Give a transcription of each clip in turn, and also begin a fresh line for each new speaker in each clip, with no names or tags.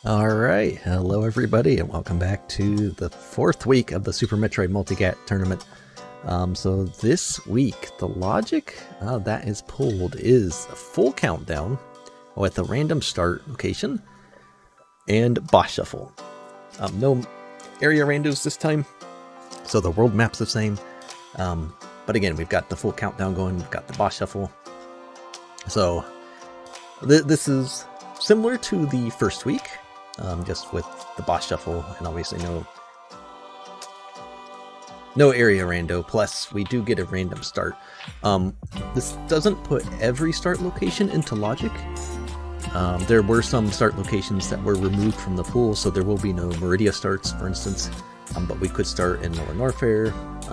Alright, hello everybody and welcome back to the fourth week of the Super Metroid Multigat tournament. So this week, the logic that is pulled is a full countdown with a random start location and boss shuffle. No area randos this time, so the world map's the same. But again, we've got the full countdown going, we've got the boss shuffle. So this is similar to the first week. Just with the boss shuffle and obviously no area rando, plus we do get a random start. This doesn't put every start location into logic. There were some start locations that were removed from the pool, so there will be no Meridia starts, for instance, but we could start in Lower Norfair.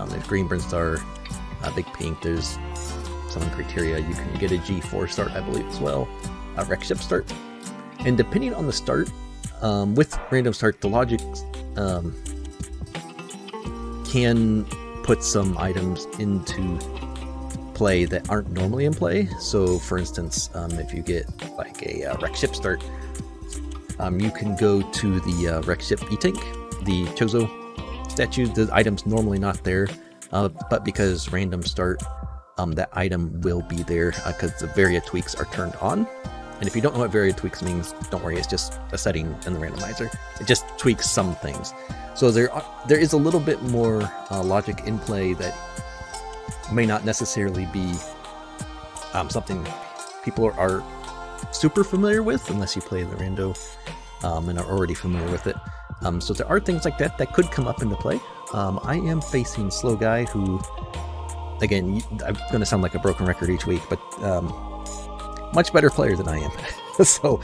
There's Green Brinstar, Big Pink, there's some criteria. You can get a G4 start, I believe, as well, a Wreck Ship start. And depending on the start, with random start, the logic can put some items into play that aren't normally in play. So for instance, if you get like a Wreck Ship start, you can go to the Wreck Ship E-Tank, the Chozo statue. The item's normally not there, but because random start, that item will be there because the Varia tweaks are turned on. And if you don't know what Varia tweaks means, don't worry, it's just a setting in the randomizer. It just tweaks some things. So there is a little bit more logic in play that may not necessarily be something people are super familiar with, unless you play the rando and are already familiar with it. So there are things like that that could come up into play. I am facing Slow Guy, who, again, I'm going to sound like a broken record each week, but much better player than I am. So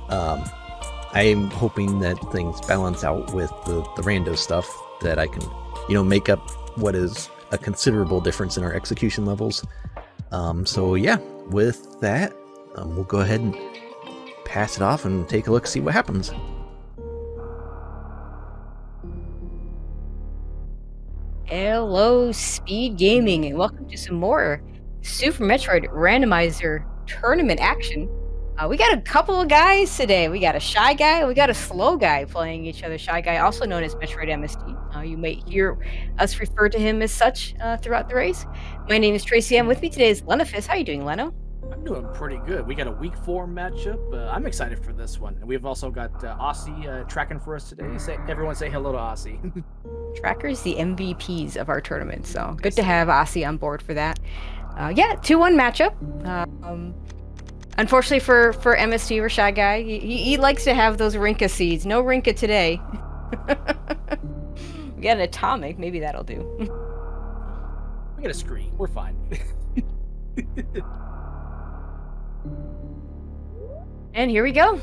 I'm hoping that things balance out with the rando stuff, that I can, make up what is a considerable difference in our execution levels. So yeah, with that, we'll go ahead and pass it off and take a look, see what happens.
Hello, Speed Gaming, and welcome to some more Super Metroid Randomizer tournament action. We got a couple of guys today. We got a Shy Guy, we got a Slow Guy playing each other. Shy Guy, also known as Metroid MST. You may hear us refer to him as such throughout the race. My name is Tracy, and with me today is Lenofis. How are you doing, Leno?
I'm doing pretty good. We got a week 4 matchup. I'm excited for this one. And we've also got Aussie tracking for us today. Everyone say hello to Aussie.
Trackers, the MVPs of our tournament. So good to have Aussie on board for that. Yeah, 2-1 matchup. Unfortunately for MST or Shy Guy, he likes to have those Rinka seeds. No Rinka today. We got an atomic. Maybe that'll do.
We got a screen. We're fine.
And here we go.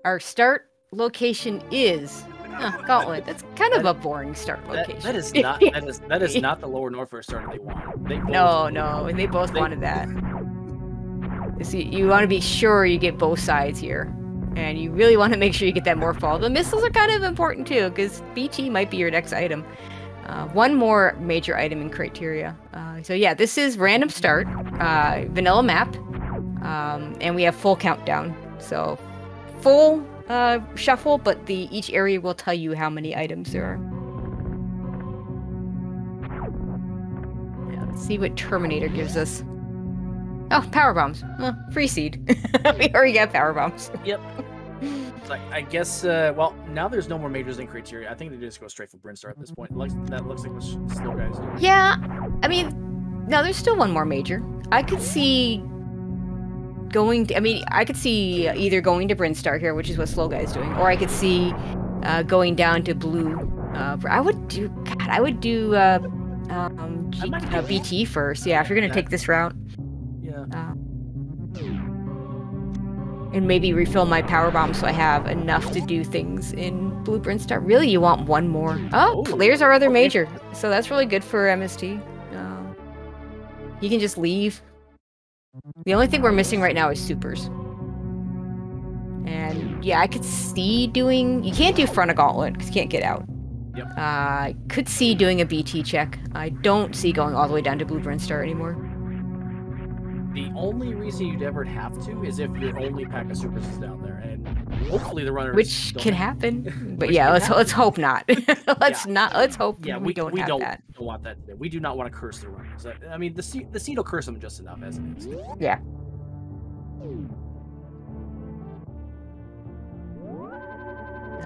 Our start location is Gauntlet. That's kind of a boring start location.
That is not the Lower Norfair start they want.
No, and they both wanted that. See, you want to be sure you get both sides here, and you really want to make sure you get that morph ball. The missiles are kind of important too, because BT might be your next item. One more major item in criteria. So yeah, this is random start, vanilla map, and we have full countdown. So full shuffle, but each area will tell you how many items there are. Yeah, let's see what Terminator gives us. Oh, power bombs. Free seed. We already got power bombs.
Yep. Like, I guess, well, now there's no more majors in criteria. I think they just go straight for Brinstar at this point. That looks like what Slow Guy's doing.
Yeah, I mean, no, there's still one more major. I could see I could see either going to Brinstar here, which is what Slow Guy's doing, or I could see going down to Blue. I would do BT first. Yeah, if you're gonna take this route.
Yeah.
And maybe refill my power bomb so I have enough to do things in Blue Brinstar. Really, you want one more? Oh, there's our other major. So that's really good for MST. You can just leave. The only thing we're missing right now is supers. And yeah, I could see doing... You can't do front of Gauntlet because you can't get out.
Yep.
I could see doing a BT check. I don't see going all the way down to Blue Brinstar anymore.
The only reason you'd ever have to is if your only pack of supers is down there, and hopefully the runners
Which
don't
can
have-
happen. But
Which
yeah,
can
let's
happen.
hope not. Let's
Yeah.
not. Let's hope
Yeah,
we don't have that.
don't want that today. We do not want to curse the runners. I mean, the seed will curse them just enough as it is.
Yeah.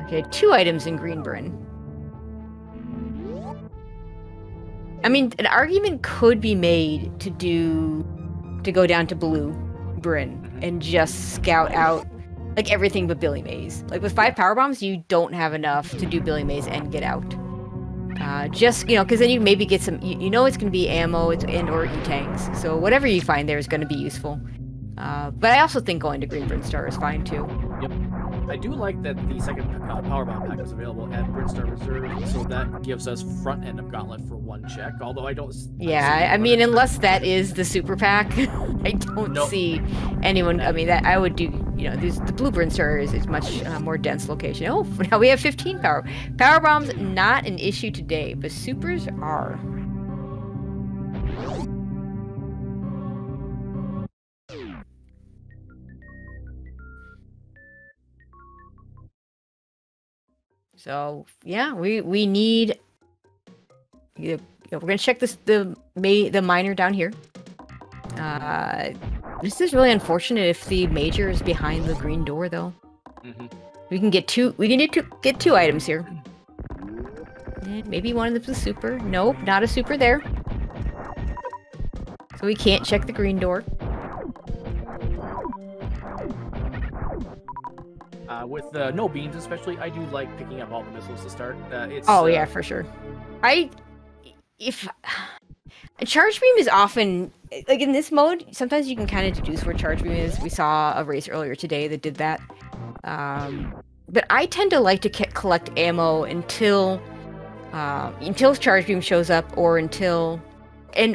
Okay, 2 items in Green Bryn. I mean, an argument could be made to go down to Blue Bryn and just scout out like everything but Billy Mays. Like with 5 power bombs, you don't have enough to do Billy Mays and get out. Just because then you maybe get some. You know it's going to be ammo and or E-tanks. So whatever you find there is going to be useful. But I also think going to Green Bryn Star is fine too.
Yep. I do like that the second power bomb pack is available at Brinstar Reserve, so that gives us front end of Gauntlet for 1 check. Although I don't.
Yeah, I mean, unless that is the super pack, I don't see anyone. I mean, that I would do. You know, the Blue Brinstar is much more dense location. Oh, now we have 15 power bombs. Not an issue today, but supers are. So yeah, we need. We're gonna check the miner down here. This is really unfortunate if the major is behind the green door, though. We can get 2. We can get 2 items here. And maybe one of them's a super. Nope, not a super there. So we can't check the green door.
With no beams, especially, I do like picking up all the missiles to start.
Yeah, for sure. A charge beam is often like in this mode. Sometimes you can kind of deduce where charge beam is. We saw a race earlier today that did that. But I tend to like to collect ammo until charge beam shows up, or until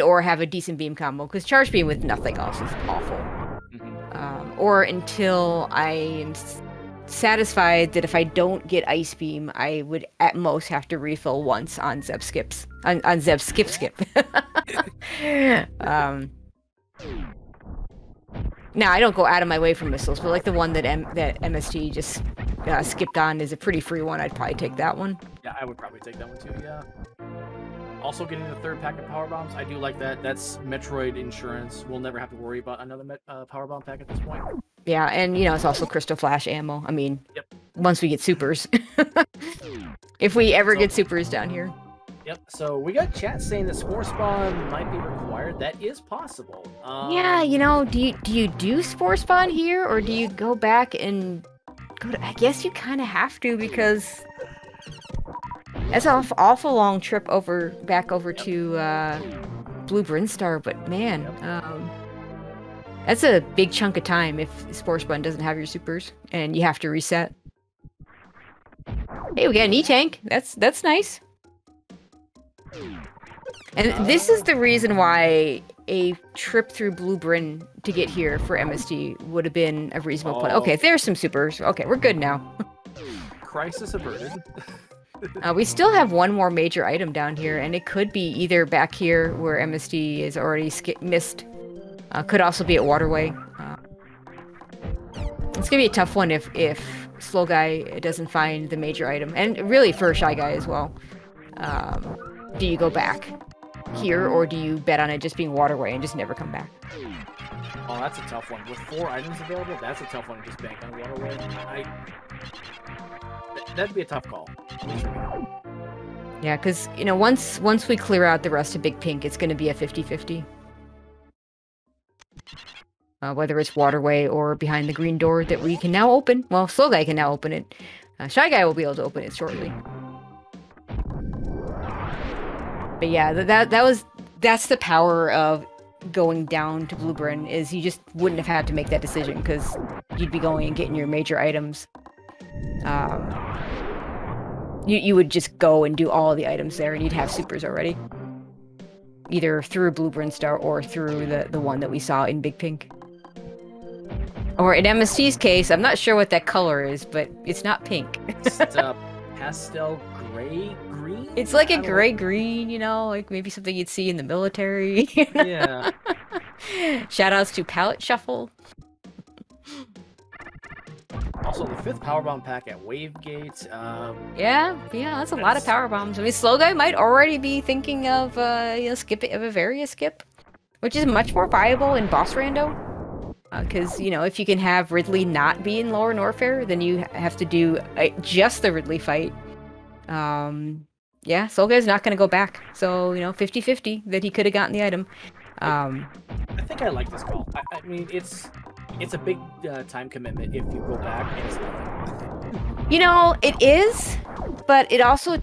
or have a decent beam combo. Because charge beam with nothing else is awful. Or until I am satisfied that if I don't get ice beam, I would at most have to refill once on Zeb skips. On Zeb skip. Now I don't go out of my way for missiles, but like the one that MST just skipped on is a pretty free one. I'd probably take that one.
Yeah, I would probably take that one too. Yeah. Also getting the 3rd pack of power bombs, I do like that. That's Metroid insurance. We'll never have to worry about another power bomb pack at this point.
Yeah, and it's also Crystal Flash ammo. I mean, once we get supers. If we ever get supers down here.
Yep, so we got chat saying that Spore Spawn might be required. That is possible.
Yeah, do you do Spore Spawn here, or do you go back and go to... I guess you kind of have to, because that's an awful long trip back over to Blue Brinstar, but man, that's a big chunk of time if Spore Spawn doesn't have your supers and you have to reset. Hey, we got an E-tank. That's nice. And this is the reason why a trip through Blue Bryn to get here for MST would have been a reasonable plan. Okay, there's some supers. Okay, we're good now.
Crisis averted.
We still have one more major item down here, and it could be either back here where MST is already missed. Could also be at Waterway. It's gonna be a tough one if Slow Guy doesn't find the major item, and really for Shy Guy as well. Do you go back here, or do you bet on it just being Waterway and just never come back?
Oh, that's a tough one. With 4 items available, that's a tough one to just bank on Waterway. That'd be a tough call.
Yeah, because once we clear out the rest of Big Pink, it's going to be a 50-50. Whether it's Waterway or behind the green door that we can now open. Well, Slow Guy can now open it. Shy Guy will be able to open it shortly. But yeah, that's the power of going down to Blue Bryn, is you just wouldn't have had to make that decision because you'd be going and getting your major items. You would just go and do all the items there, and you'd have supers already. Either through Blue Brinstar or through the one that we saw in Big Pink. Or in MST's case, I'm not sure what that color is, but it's not pink.
It's pastel gray green?
It's like a gray green, like maybe something you'd see in the military.
Yeah.
Shoutouts to Palette Shuffle.
Also, the 5th power bomb pack at Wavegate.
Yeah, that's a lot of power bombs. I mean, Slow Guy might already be thinking of skipping a Bavaria skip, which is much more viable in Boss Rando. Because if you can have Ridley not be in Lower Norfair, then you have to do just the Ridley fight. Yeah, Slow Guy's not going to go back. So 50-50 that he could have gotten the item.
I think I like this call. I mean, it's a big time commitment if you go back and it's nothing.
It is, but it also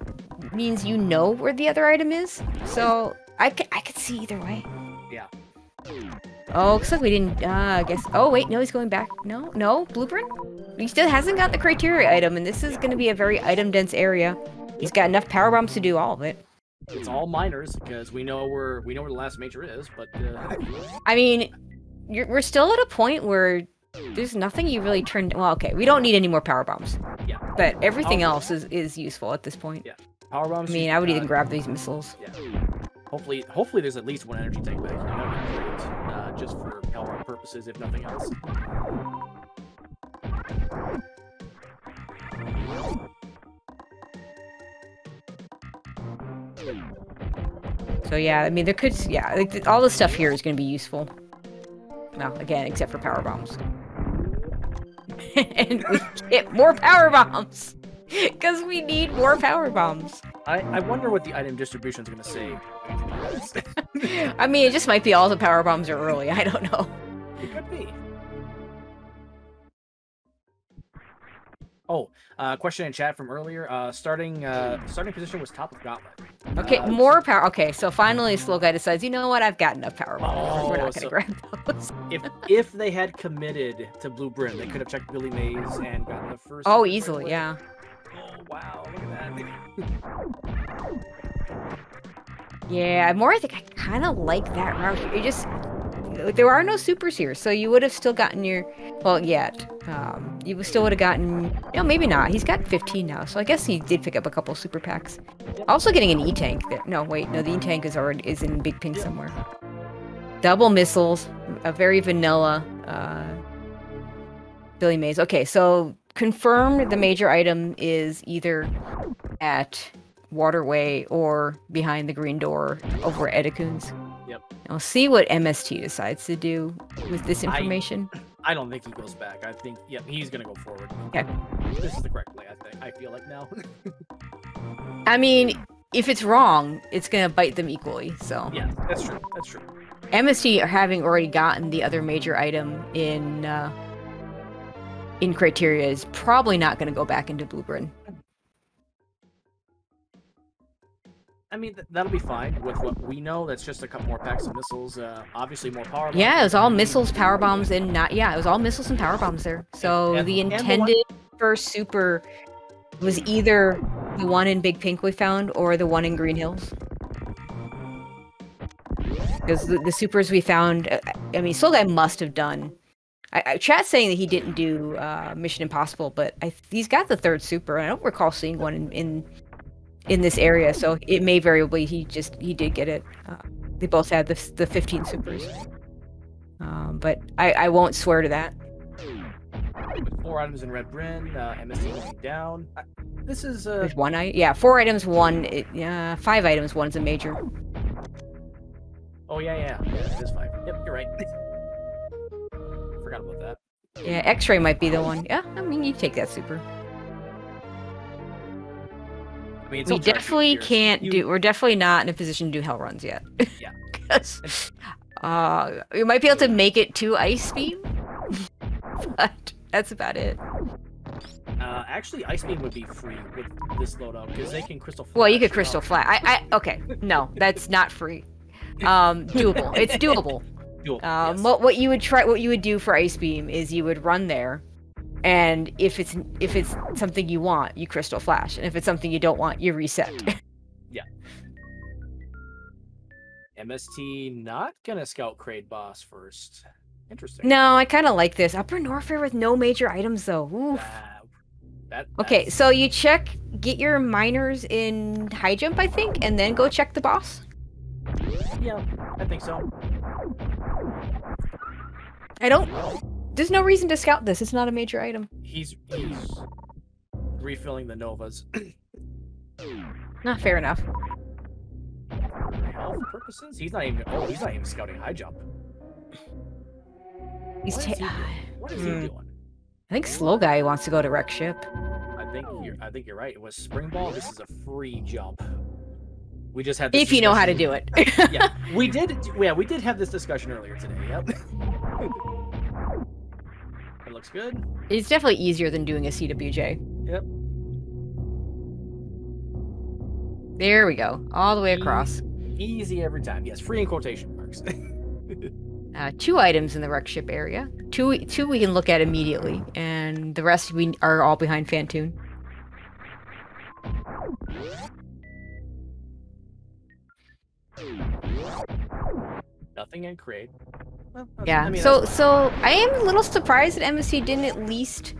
means where the other item is. So I could see either way.
Yeah.
Oh, looks like we didn't, I guess. Oh, wait, no, he's going back. No, Blueprint? He still hasn't got the criteria item, and this is going to be a very item-dense area. He's got enough power bombs to do all of it.
It's all minors, because we know where the last major is, but...
I mean, we're still at a point where there's nothing you really turned... Well, okay, we don't need any more power bombs.
Yeah.
But everything else is useful at this point.
Yeah. Power bombs...
I mean, I would even grab these missiles.
Yeah. Hopefully there's at least one energy tank back here. That would be great. Just for power purposes, if nothing else.
So yeah, I mean, there could... Yeah, like, all the stuff here is going to be useful. Well, again, except for power bombs. And we get more power bombs! Because we need more power bombs.
I wonder what the item distribution is going to say.
I mean, it just might be all the power bombs are early. I don't know.
It could be. Oh, question in chat from earlier. Starting position was top of gauntlet.
Okay, more power. Okay, so finally, Slow Guy decides, you know what? I've got enough power bombs. We're not going to grab those.
If they had committed to Blue Brim, they could have checked Billy Mays and gotten the first.
Oh, easily, yeah.
Oh wow! Look at that.
Yeah, I think I kind of like that route here. It just... There are no supers here, so you would have still gotten your... Well, yet. You still would have gotten... No, maybe not. He's got 15 now, so I guess he did pick up a couple super packs. Also getting an E-Tank there. No, wait. No, the E-Tank is in Big Pink somewhere. Double missiles. A very vanilla Billy Mays. Okay, so confirmed the major item is either at Waterway or behind the green door over at Edicoon's.
Yep.
I'll see what MST decides to do with this information.
I don't think he goes back. I think, yep, he's gonna go forward.
Okay.
This is the correct play, I feel like now.
I mean, if it's wrong, it's gonna bite them equally, so.
Yeah, that's true. That's true.
MST, having already gotten the other major item in criteria, is probably not gonna go back into Blueprint.
I mean, that'll be fine with what we know. That's just a couple more packs of missiles. Obviously, more power bombs.
Yeah, it was all missiles, power bombs, and not... Yeah, it was all missiles and power bombs there. So the intended first super was either the one in Big Pink we found or the one in Green Hills. Because the supers we found... I mean, Soul Guy must have done... Chat's saying that he didn't do Mission Impossible, but he's got the third super. I don't recall seeing one in this area, so it may variably he did get it. They both had the 15 supers, but I won't swear to that.
With 4 items in Red Bryn, MST going down. This is
There's 1 item. Yeah, 4 items, 1. 5 items, 1's a major.
Oh yeah, it is 5. Yep, you're right. Forgot about that.
Yeah, X-ray might be the one. Yeah, I mean you take that super.
I mean,
we definitely can't do... We're definitely not in a position to do hell runs yet.
Yeah.
Because we might be able to make it to Ice Beam, but that's about it.
Actually, Ice Beam would be free with this loadout, because they can Crystal Flash.
Well, you could Crystal Flash. Okay, no, that's not free. Doable. It's doable.
Yes.
What you would do for Ice Beam is you would run there, and if it's something you want, you Crystal Flash, and if it's something you don't want, you reset.
Yeah. MST not gonna scout Kraid boss first. Interesting.
No, I kind of like this. Upper Norfair with no major items though. Oof. Okay, so you get your miners in high jump, I think, and then go check the boss.
Yeah, I think so.
I don't. There's no reason to scout this. It's not a major item.
He's refilling the Novas.
Not fair enough.
For health purposes, he's not even. Oh, he's not even scouting high jump.
He's
What is he doing?
I think Slow Guy wants to go to wreck ship.
I think you're right. It was spring ball. This is a free jump. We just had this
If you know how to do it.
Yeah, we did. Yeah, we did have this discussion earlier today. Yep. It looks good.
It's definitely easier than doing a CWJ.
Yep.
There we go. All the way across.
Easy every time. Yes, free in quotation marks.
2 items in the wreck ship area. Two we can look at immediately, and the rest we are all behind Fantoon.
Nothing in crate. Well,
Yeah.
I mean,
so I am a little surprised that MSC didn't at least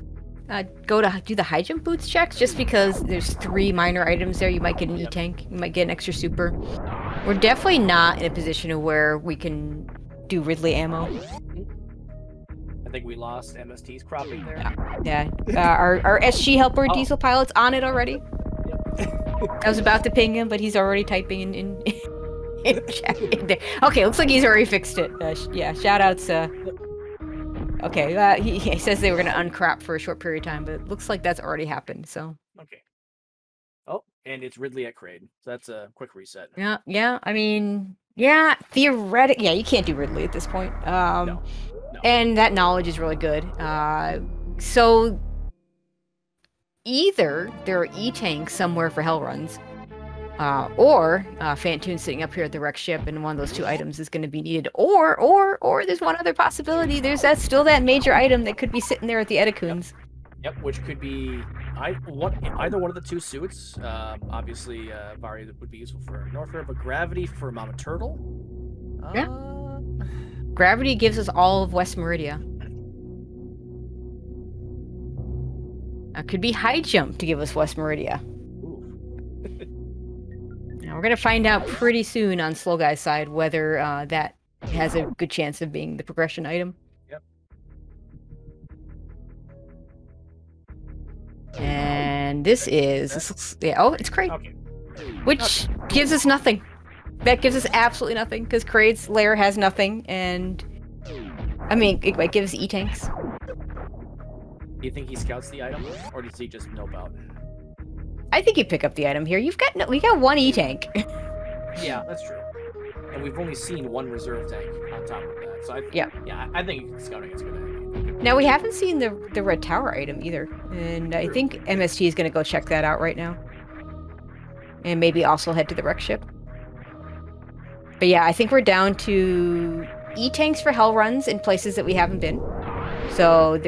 go to do the high jump boots checks, just because there's 3 minor items there. You might get an E-tank. You might get an extra super. We're definitely not in a position of where we can do Ridley ammo.
I think we lost MST's cropping there.
Yeah. Our SG helper diesel pilot's on it already.
Yep.
I was about to ping him, but he's already typing in chat in there. Okay, looks like he's already fixed it. Yeah, shoutouts. Okay, he says they were going to uncrop for a short period of time, but it looks like that's already happened, so.
Okay. Oh, and it's Ridley at Crade. So that's a quick reset.
Yeah, I mean, yeah, theoretically, yeah, you can't do Ridley at this point.
No.
And that knowledge is really good. So either there are E-tanks somewhere for hell runs, or Fantoon sitting up here at the wreck ship, and one of those 2 items is going to be needed. Or there's one other possibility. There's still that major item that could be sitting there at the Edacoons.
Yep, which could be either one of the 2 suits. Obviously, Vari would be useful for Norfair, but Gravity for Mama Turtle.
Yeah. Gravity gives us all of West Meridia. Could be high jump to give us West Meridia. Now we're gonna find out pretty soon on Slow Guy's side whether that has a good chance of being the progression item.
Yep.
And this looks, yeah. Oh, it's Crate,
Okay.
which gives us nothing. That gives us absolutely nothing, because Crate's lair has nothing, and I mean, it might give us E-tanks.
Do you think he scouts the item, or does he just nope out?
I think you pick up the item here. We got 1 E-tank.
Yeah, that's true. And we've only seen 1 reserve tank on top of that. So I think scouting is good.
Now we haven't seen the red tower item either, and I think MST is gonna go check that out right now, and maybe also head to the wreck ship. But yeah, I think we're down to E-tanks for hell runs in places that we haven't been. So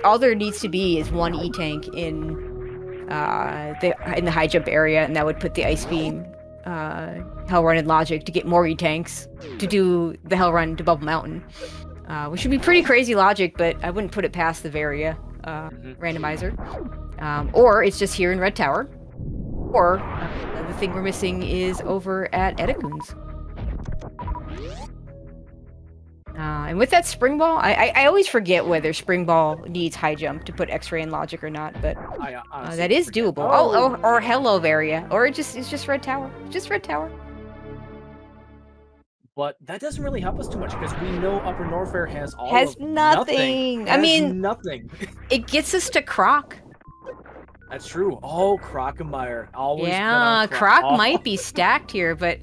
all there needs to be is 1 E-tank in the high jump area, and that would put the ice beam hell run in logic to get more E-tanks to do the hell run to Bubble Mountain, which would be pretty crazy logic, but I wouldn't put it past the Varia randomizer. Or it's just here in Red Tower, or the thing we're missing is over at Edacoons. And with that spring ball, I always forget whether spring ball needs high jump to put X-ray in logic or not, but that is doable. Or Hello Varia, or it's just Red Tower. Just Red Tower.
But that doesn't really help us too much, because we know Upper Norfair has
nothing. I mean,
nothing.
It gets us to Croc.
That's true. Oh, Crockemeyer. Always.
Yeah, Croc might be stacked here, but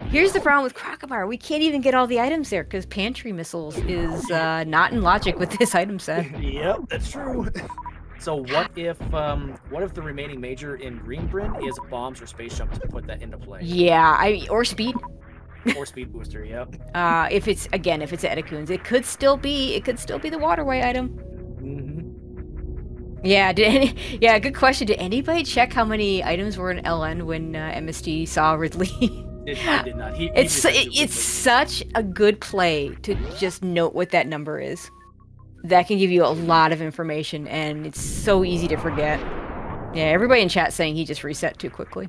here's the problem with Crockemeyer. We can't even get all the items there, because Pantry Missiles is not in logic with this item set.
Yep, that's true. So what if the remaining major in Greenbryn is bombs or space jump to put that into play?
Yeah, or speed.
Or speed booster, yep.
If it's Edacoons, it could still be the waterway item.
Mm-hmm.
Yeah, good question. Did anybody check how many items were in LN when MSD saw Ridley?
I did not.
It's such a good play to just note what that number is. That can give you a lot of information, and it's so easy to forget. Yeah, everybody in chat saying he just reset too quickly.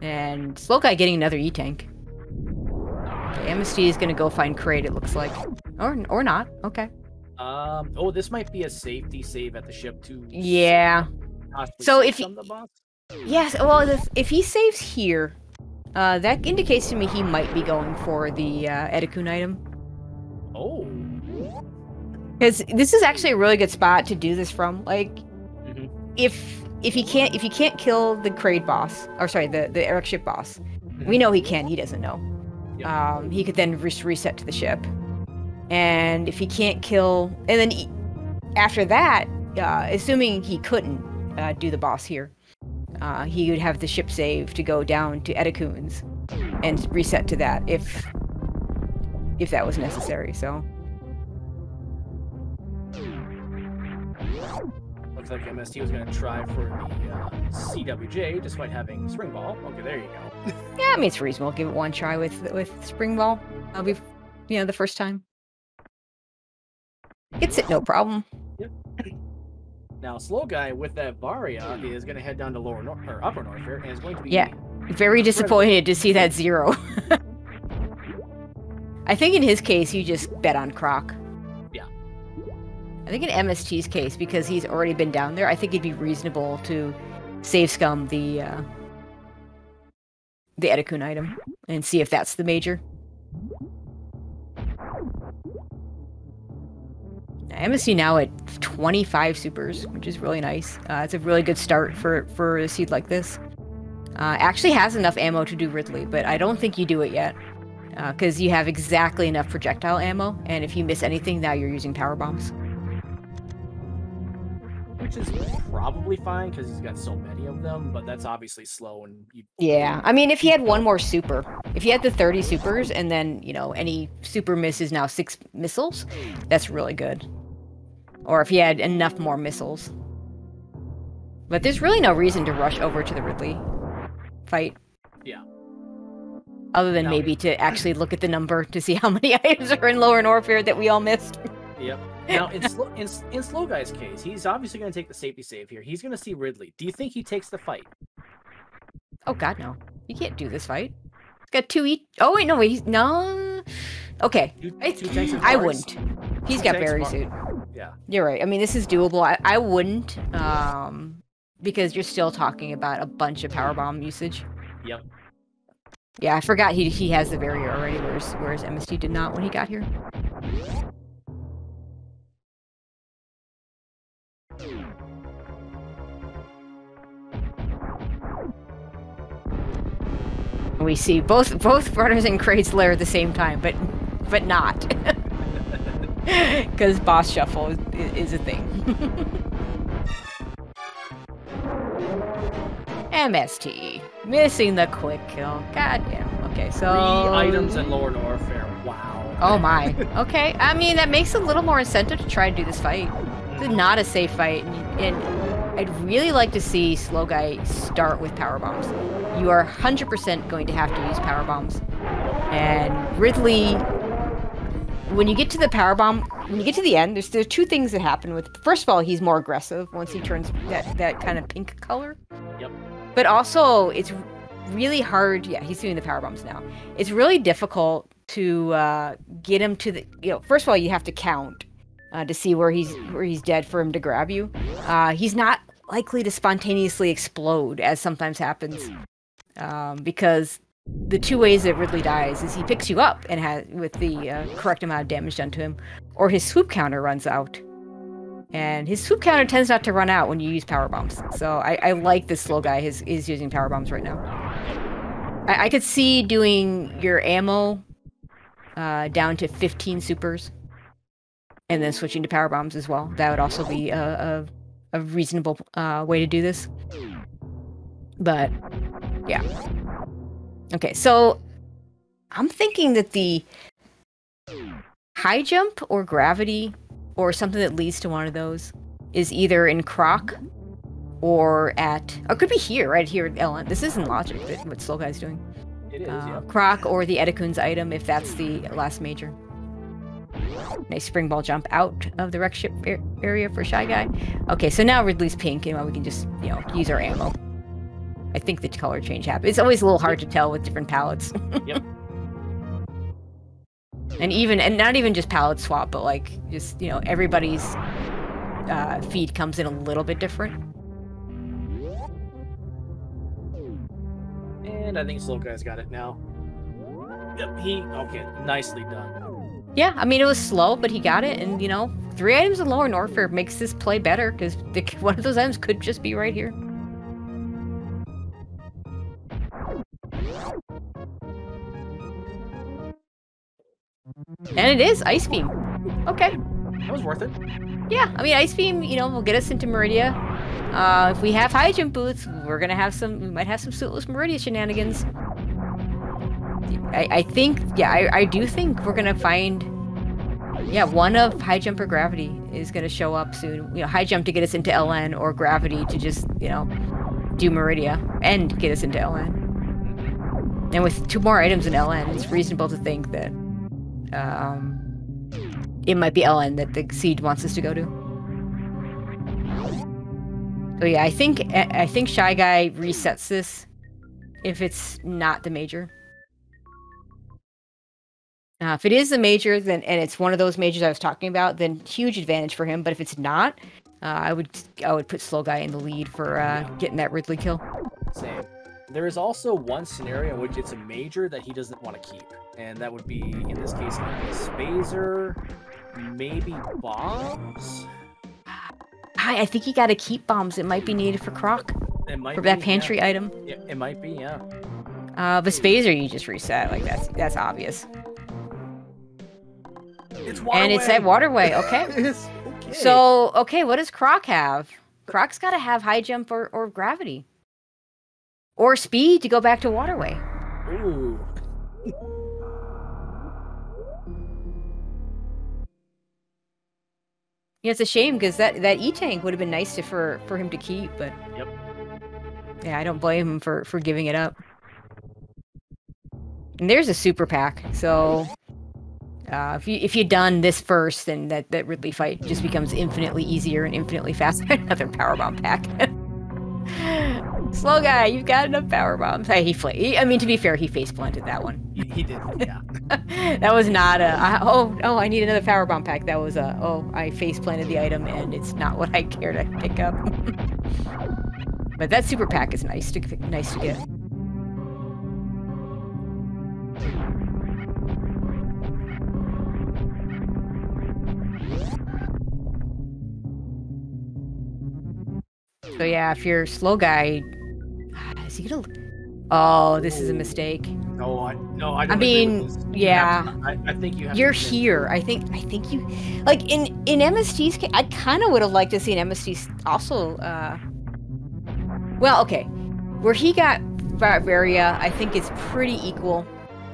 And Slow Guy getting another E-tank. Okay, MST is gonna go find Crate, it looks like. Or not. Okay.
Oh, this might be a safety save at the ship to.
Yeah. So if he,
the boss.
yes, well, if he saves here, that indicates to me he might be going for the Edikun item.
Oh.
Because this is actually a really good spot to do this from. Like, if he can't kill the Kraid boss, or sorry, the Eric ship boss, we know he can. He doesn't know.
Yep.
He could then reset to the ship, and if he can't kill, and then after that, assuming he couldn't do the boss here, he would have the ship save to go down to Edikun's and reset to that if that was necessary. So.
Looks like MST was going to try for the CWJ, despite having Spring Ball. Okay, there you go.
Yeah, I mean, it's reasonable. Give it one try with Spring Ball. I'll be, the first time. Gets it, no problem.
Yep. Now, Slow Guy with that Varia is going to head down to Upper North here, and is going to be...
Very disappointed to see that 0. I think in his case, you just bet on Croc. I think in MST's case, because he's already been down there, I think it'd be reasonable to save scum the Edikun item and see if that's the major. MST now at 25 supers, which is really nice. It's a really good start for a seed like this. Actually has enough ammo to do Ridley, but I don't think you do it yet. Because you have exactly enough projectile ammo, and if you miss anything, now you're using power bombs.
Which is probably fine because he's got so many of them, but that's obviously slow. And
yeah, I mean, if he had one more super, if he had the 30 supers, and then any super miss is now 6 missiles, that's really good. Or if he had enough more missiles. But there's really no reason to rush over to the Ridley fight.
Yeah.
Other than maybe to actually look at the number to see how many items are in Lower Norfair that we all missed.
Yep. Now, in Slow Guy's case, he's obviously going to take the safety save here. He's going to see Ridley. Do you think he takes the fight?
Oh, God, no. You can't do this fight. He's got 2 each. Oh, wait, no, wait. No. Okay. I wouldn't. He's got Berry Suit.
Yeah.
You're right. I mean, this is doable. I wouldn't, because you're still talking about a bunch of powerbomb usage.
Yep.
Yeah, I forgot he has the barrier already, whereas MST did not when he got here. We see both runners and crates lair at the same time, but not. Because boss shuffle is a thing. MST. Missing the quick kill. God damn. Okay, so...
3 items in Lower Norfair. Wow.
Oh my. Okay, I mean, that makes a little more incentive to try and do this fight. This is not a safe fight, and I'd really like to see Slow Guy start with power bombs. You are 100% going to have to use power bombs. And Ridley... When you get to the power bomb, when you get to the end, there's 2 things that happen with... First of all, he's more aggressive once he turns that kind of pink color.
Yep.
But also, it's really hard... Yeah, he's doing the power bombs now. It's really difficult to get him to the... first of all, you have to count to see where he's dead for him to grab you. He's not likely to spontaneously explode, as sometimes happens. Because... The 2 ways that Ridley dies is he picks you up and has with the correct amount of damage done to him, or his swoop counter runs out. And his swoop counter tends not to run out when you use power bombs. So I like this Slow Guy is using power bombs right now. I could see doing your ammo down to 15 supers, and then switching to power bombs as well. That would also be a reasonable way to do this. But yeah. Okay, so I'm thinking that the high jump or gravity or something that leads to one of those is either in Croc or it could be here, right here at Ellen. This isn't logic, what Slow Guy's doing.
It is, yeah.
Croc or the Edikun's item if that's the last major. Nice spring ball jump out of the wreck ship area for Shy Guy. Okay, so now Ridley's pink, and we can just, use our ammo. I think the color change happened. It's always a little hard to tell with different palettes.
Yep.
And not even just palette swap, but like just, you know, everybody's feed comes in a little bit different.
And I think Slow Guy's got it now. Yep, okay, nicely done.
Yeah, I mean, it was slow, but he got it, and, you know, 3 items in Lower Norfair makes this play better, because one of those items could just be right here. And it is Ice Beam. Okay.
That was worth it.
Yeah, I mean, Ice Beam, you know, will get us into Meridia. If we have high jump boots, we might have some suitless Meridia shenanigans. I think, yeah, I do think we're gonna find, yeah, one of high jump or gravity is gonna show up soon. You know, high jump to get us into LN, or gravity to just, you know, do Meridia and get us into LN. And with 2 more items in LN, it's reasonable to think that it might be LN that the Siege wants us to go to. So yeah, I think Shy Guy resets this if it's not the major. If it is the major, then, and it's one of those majors I was talking about, then huge advantage for him. But if it's not, I would put Slow Guy in the lead for getting that Ridley kill.
Same. There is also one scenario in which it's a major that he doesn't want to keep, and that would be, in this case, Spazer, maybe bombs.
I think you got to keep bombs. It might be needed for Croc.
It might
for
be,
that pantry item.
Yeah, it might be, yeah.
But Spazer, you just reset. Like that's obvious.
It's waterway.
And it's at waterway. Okay.
Okay.
So okay, what does Croc have? Croc's got to have high jump or gravity, or speed to go back to waterway.
Ooh.
Yeah, it's a shame because that E-Tank would have been nice for him to keep, but
Yep.
Yeah, I don't blame him for giving it up. And there's a super pack, so if you'd done this first, then that Ridley fight just becomes infinitely easier and infinitely faster. Another powerbomb pack. Slow Guy, you've got enough power bombs. Hey, I mean, to be fair, he face planted that one.
He did, yeah.
That was not I need another power bomb pack. That was I face planted the item and it's not what I care to pick up. But that super pack is nice to get. So yeah, if you're Slow Guy, is he gonna? Oh, this is a mistake.
No, I don't. I
mean, yeah.
I think you have.
You're here. I think you, like in MST's case, I kind of would have liked to see an MST also. Well, okay, where he got Varia, I think it's pretty equal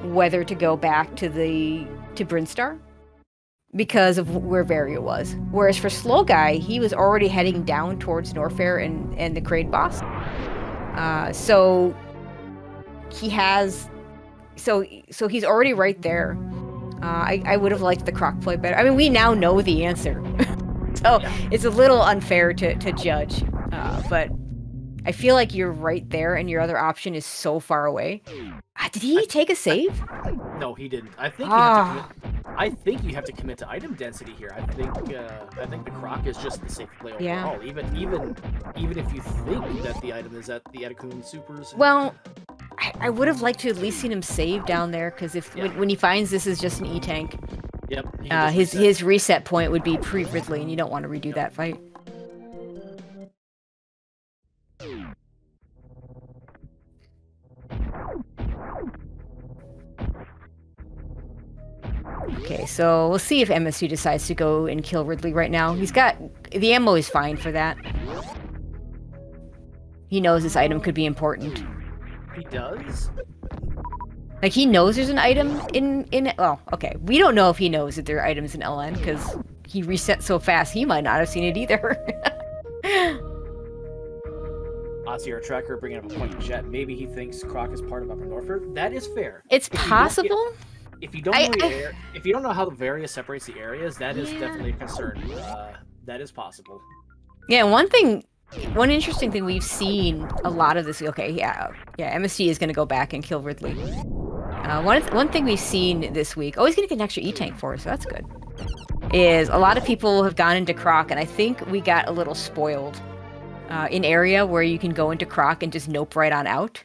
whether to go back to Brinstar, because of where Varia was. Whereas for Slow Guy, he was already heading down towards Norfair and the Kraid boss. So he has, so he's already right there. I would have liked the Croc play better. I mean, we now know the answer, so yeah. It's a little unfair to judge. But I feel like you're right there, and your other option is so far away. Did he take a save?
No, he didn't. I think you have to commit to item density here. I think the Croc is just the safe play overall.
Yeah.
Even if you think that the item is at the Etikun Supers.
Well, I would have liked to at least seen him save down there, because when he finds this is just an E-Tank,
yep,
his reset point would be pre-Ridley, and you don't want to redo that fight. Okay, so we'll see if MSU decides to go and kill Ridley right now. He's got... the ammo is fine for that. He knows this item could be important.
He does?
Like, he knows there's an item in... Well, okay. We don't know if he knows that there are items in LN, because he resets so fast, he might not have seen it either.
Your tracker bringing up a point of Jet. Maybe he thinks Croc is part of Upper Norfolk. That is fair.
It's possible.
If you don't know if you don't know how the Varia separates the areas, that is definitely a concern. That is possible.
Yeah, one interesting thing we've seen a lot of this. Okay, yeah, MST is going to go back and kill Ridley. One thing we've seen this week, oh, he's gonna get an extra E-tank for us, so that's good, is a lot of people have gone into Croc, and I think we got a little spoiled in area where you can go into Croc and just nope right on out.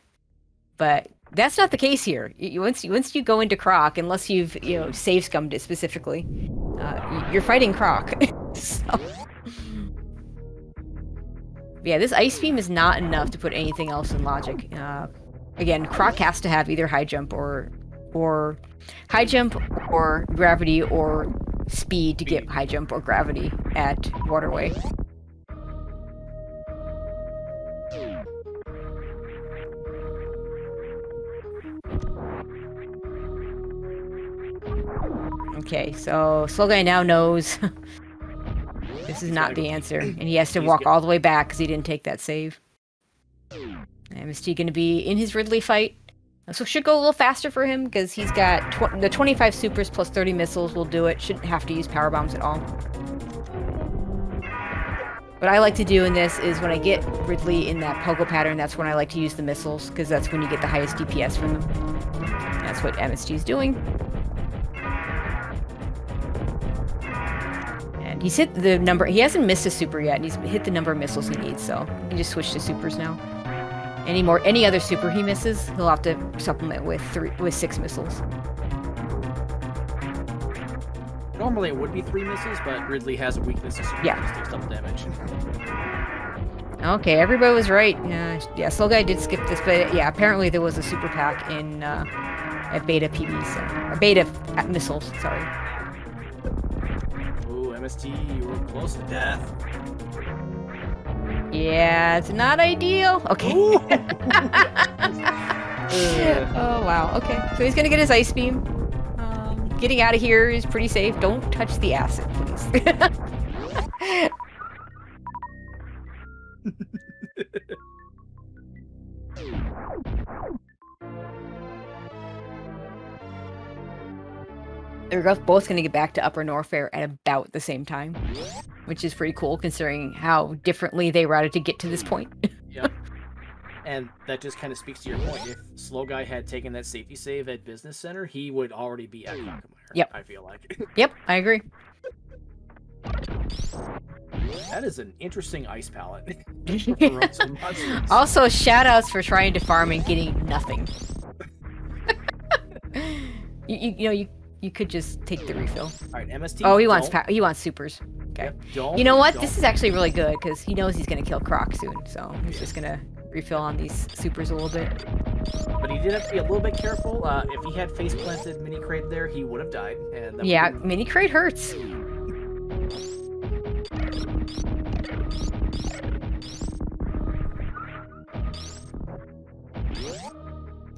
But that's not the case here. Once you go into Croc, unless you've save scummed it specifically, you're fighting Croc. So... Yeah, this Ice Beam is not enough to put anything else in logic. Again, Croc has to have either high jump or high jump or gravity or speed to get high jump or gravity at Waterway. Okay, so Slow Guy now knows this is not the answer, and he has to walk all the way back because he didn't take that save. MST going to be in his Ridley fight, so should go a little faster for him because he's got the 25 supers plus 30 missiles will do it. Shouldn't have to use power bombs at all. What I like to do in this is when I get Ridley in that pogo pattern, that's when I like to use the missiles because that's when you get the highest DPS from them. That's what MST is doing. He's hit the number. He hasn't missed a super yet, and he's hit the number of missiles he needs. So he can just switch to supers now. Any other super he misses, he'll have to supplement with 6 missiles.
Normally it would be 3 missiles, but Ridley has a weakness, so he just takes double damage.
Okay, everybody was right. Yeah, Slow Guy did skip this, but yeah, apparently there was a super pack in at Beta PBs, or Beta missiles. Sorry.
MST, you were close to death.
Yeah, it's not ideal. Okay. Oh, wow. Okay, so he's gonna get his Ice Beam. Getting out of here is pretty safe. Don't touch the acid, please. They're both going to get back to Upper Norfair at about the same time, which is pretty cool considering how differently they routed to get to this point.
Yep. And that just kind of speaks to your point. If Slow Guy had taken that safety save at Business Center, he would already be at Crocomire.
Yep.
I feel like.
Yep, I agree.
That is an interesting ice palette.
Also, shout-outs for trying to farm and getting nothing. You could just take the refill.
All right, MST.
Oh, he wants supers. Okay.
Yep,
you know what? This is actually really good because he knows he's gonna kill Croc soon, so he's just gonna refill on these supers a little bit.
But he did have to be a little bit careful. If he had face planted mini crate there, he would have died. And
yeah, mini crate hurts.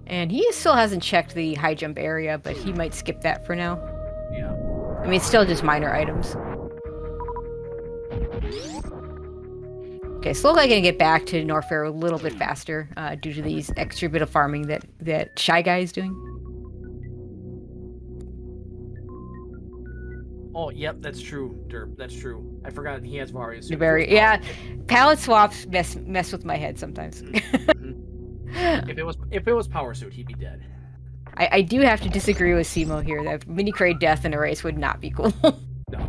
And he still hasn't checked the high jump area, but he might skip that for now.
Yeah.
I mean, it's still just minor items. Okay, Slow Guy gonna get back to Norfair a little bit faster due to these extra bit of farming that Shy Guy is doing.
Oh, yep, that's true, Derp. That's true. I forgot he has Various.
Yeah, palette swaps mess with my head sometimes.
If it was Power Suit, he'd be dead.
I do have to disagree with Simo here. That mini crate death in a race would not be cool.
No.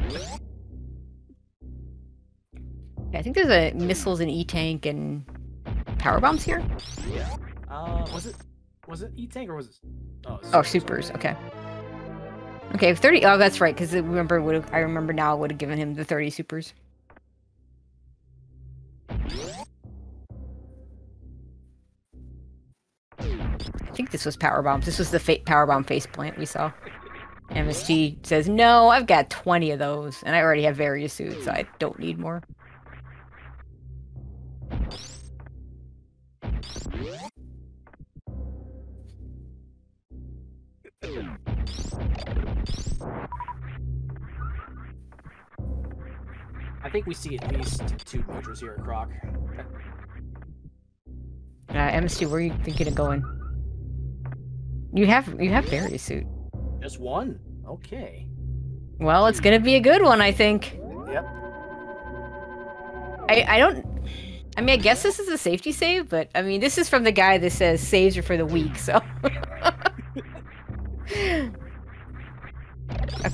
I think there's a missiles and E-tank and power bombs here.
Yeah. Was it E-tank or was it?
Oh, supers. Okay. Okay, 30. Oh, that's right. Because I remember now it would have given him the 30 supers. I think this was power bombs. This was the power bomb faceplant we saw. MST says, "No, I've got 20 of those, and I already have various suits, so I don't need more."
I think we see at least 2 majors here at Croc.
MST, where are you thinking of going? You have various suit.
Just one? Okay.
Well, it's gonna be a good one, I think.
Yep.
I mean, I guess this is a safety save, but I mean, this is from the guy that says saves are for the weak, so.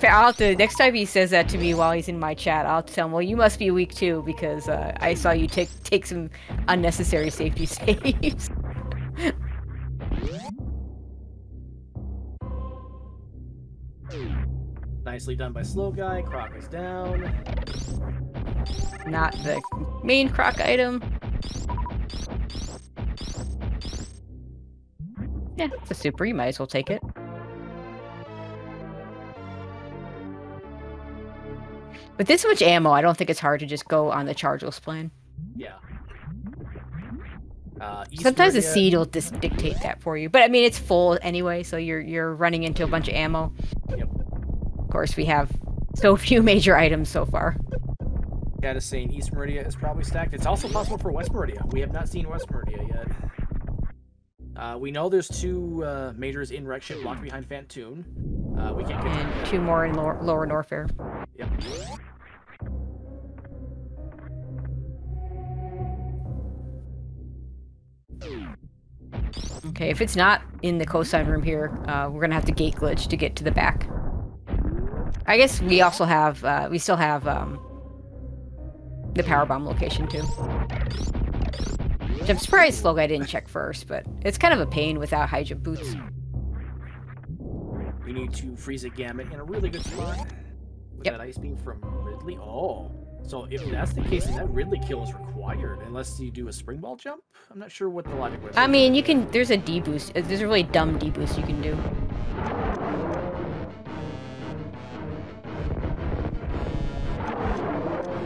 I'll have to, next time he says that to me while he's in my chat, I'll tell him, well, you must be weak too, because I saw you take some unnecessary safety saves.
Nicely done by Slow Guy. Croc is down.
Not the main croc item. Yeah, it's a super, you might as well take it. With this much ammo, I don't think it's hard to just go on the chargeless plan.
Yeah.
Sometimes the seed will just dictate that for you. But I mean, it's full anyway, so you're running into a bunch of ammo.
Yep.
Of course, we have so few major items so far.
Cat is saying East Meridia is probably stacked. It's also possible for West Meridia. We have not seen West Meridia yet. We know there's 2 majors in Wreck Ship locked behind Fantoon. We can't get
and 2 more in Lower Norfair.
Yep.
Okay, if it's not in the cosign room here, we're gonna have to gate glitch to get to the back. I guess we also have, we still have, the power bomb location too. Which I'm surprised Slow Guy didn't check first, but it's kind of a pain without high jump boots.
We need to freeze a Gamut in a really good spot. With that ice beam from Ridley. Oh, so if that's the case, then that Ridley kill is required, unless you do a spring ball jump. I'm not sure what the logic was.
I mean, you can. There's a D boost. There's a really dumb D boost you can do.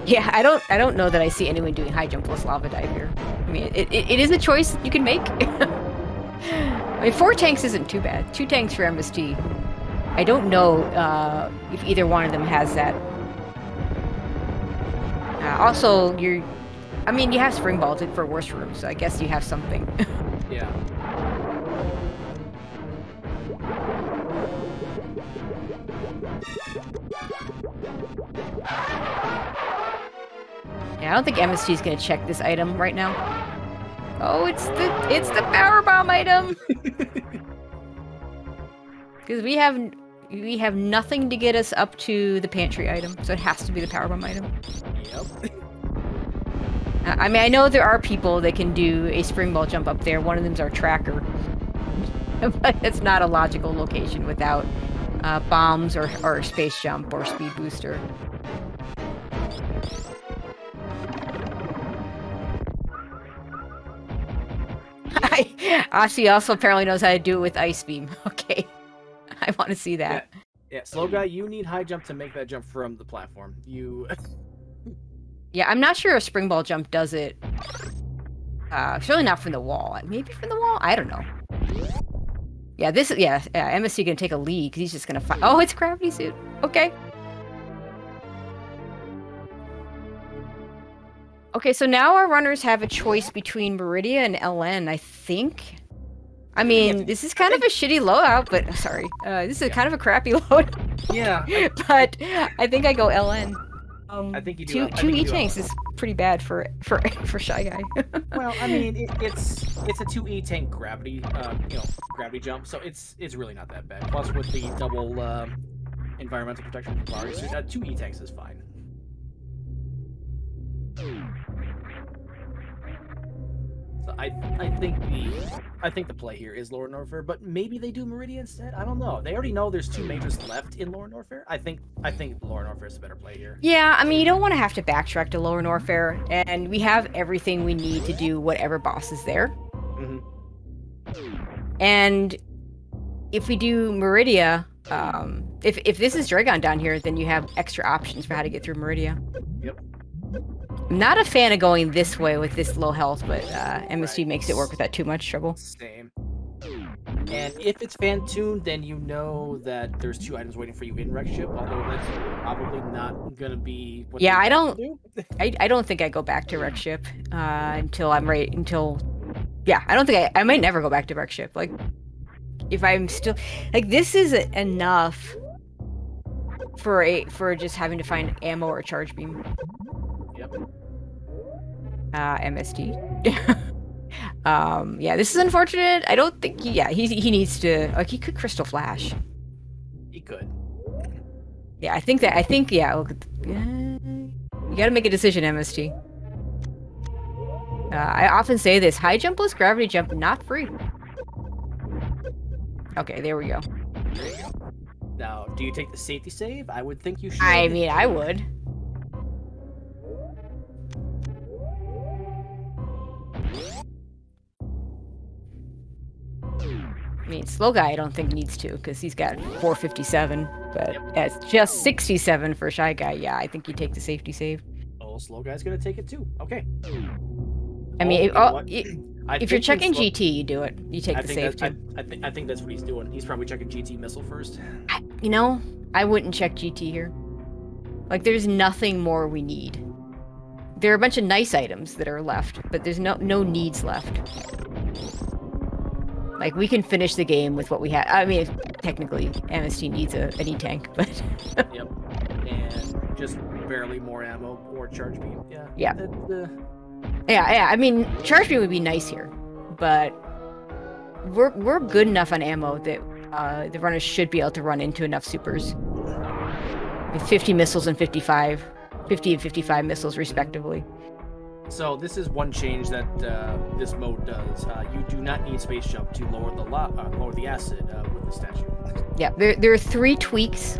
Yeah, I don't know that I see anyone doing high jump plus lava dive here. I mean, it is a choice you can make. I mean, 4 tanks isn't too bad. 2 tanks for MST. I don't know if either one of them has that. Also, I mean, you have spring balls for worse rooms, so I guess you have something.
Yeah.
Yeah, I don't think MST is gonna check this item right now. Oh, it's the power bomb item. Because we have nothing to get us up to the pantry item, so it has to be the power bomb item.
Yep.
I mean, I know there are people that can do a spring ball jump up there. One of them's our tracker, but it's not a logical location without bombs or space jump or speed booster. Aussie also apparently knows how to do it with ice beam. Okay, I want to see that.
Yeah, Slow Guy, you need high jump to make that jump from the platform.
Yeah, I'm not sure if spring ball jump does it. Surely not from the wall. Maybe from the wall. I don't know. Yeah, MSC gonna take a lead because he's just gonna fight. Oh, it's gravity suit. Okay. Okay, so now our runners have a choice between Meridia and LN, I think. I mean, this is kind of a shitty loadout, but sorry. This is kind of a crappy loadout.
Yeah.
But I think I go LN.
I think you do.
Two E-tanks is pretty bad for Shy Guy.
Well, I mean, it's a 2 E-tank gravity, gravity jump, so it's really not that bad. Plus, with the double environmental protection from Mario, so 2 E-tanks is fine. So I think the play here is Lower Norfair, but maybe they do Meridia instead. I don't know. They already know there's 2 majors left in Lower Norfair. I think Lower Norfair is a better play here.
Yeah, I mean, you don't want to have to backtrack to Lower Norfair, and we have everything we need to do whatever boss is there.
Mm-hmm.
And if we do Meridia, if this is Dragon down here, then you have extra options for how to get through Meridia.
Yep.
I'm not a fan of going this way with this low health, but MSG makes it work without too much trouble.
Same. And if it's Fantoon, then you know that there's 2 items waiting for you in Wreck Ship, although that's probably not gonna be what
I don't think I go back to Wreck Ship until I'm ready. I don't think I might never go back to Wreck Ship. Like, if I'm still like, this is enough for just having to find ammo or charge beam.
Yep.
MST. Yeah, this is unfortunate. I don't think he needs to, like, he could Crystal Flash.
could.
Yeah, I think, yeah. You gotta make a decision, MST. I often say this, high jump plus gravity jump, not free. Okay, there we go.
Now, do you take the safety save? I would think you should.
I mean, I would. I mean, Slow Guy I don't think needs to, because he's got 457, but it's just 67 for Shy Guy. Yeah, I think you take the safety save.
Oh, Slow Guy's gonna take it too. Okay.
I mean, if you're checking GT, you do it. You take the save too.
I think that's what he's doing. He's probably checking GT missile first.
You know, I wouldn't check GT here. Like, there's nothing more we need. There are a bunch of nice items that are left, but there's no needs left. Like, we can finish the game with what we have. I mean, technically, MST needs an E-tank, but...
Yep. And just barely more ammo or charge beam. Yeah.
Yeah. Yeah, I mean, charge beam would be nice here, but we're good enough on ammo that the runners should be able to run into enough supers. With 50 missiles and 55. 50 and 55 missiles, respectively.
So this is one change that this mode does. You do not need space jump to lower the acid with the statue.
Yeah, there are 3 tweaks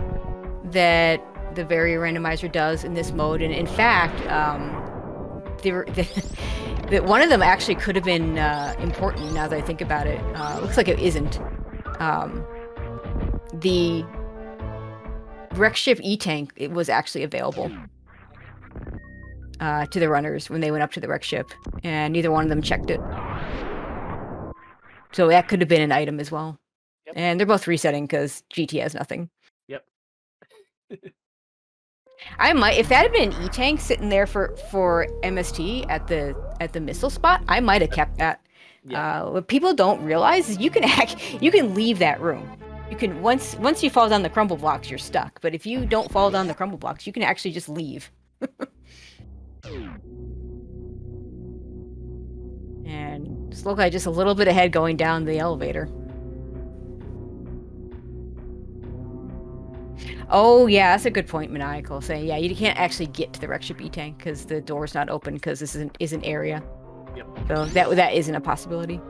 that the Varia randomizer does in this mode, and in fact, one of them actually could have been important now that I think about it. Looks like it isn't. The wreck ship E-tank, it was actually available to the runners when they went up to the wreck ship, and neither one of them checked it. So that could have been an item as well. Yep. And they're both resetting because GT has nothing.
Yep.
I might, if that had been an E-tank sitting there for MST at the missile spot, I might have kept that. Yeah. What people don't realize is you can leave that room. You can once you fall down the crumble blocks, you're stuck. But if you don't fall down the crumble blocks, you can actually just leave. And Slow Guy just a little bit ahead going down the elevator. Oh yeah, that's a good point, Maniacal. Saying yeah, you can't actually get to the wreck ship E-tank because the door's not open because this isn't area.
Yep.
So that isn't a possibility.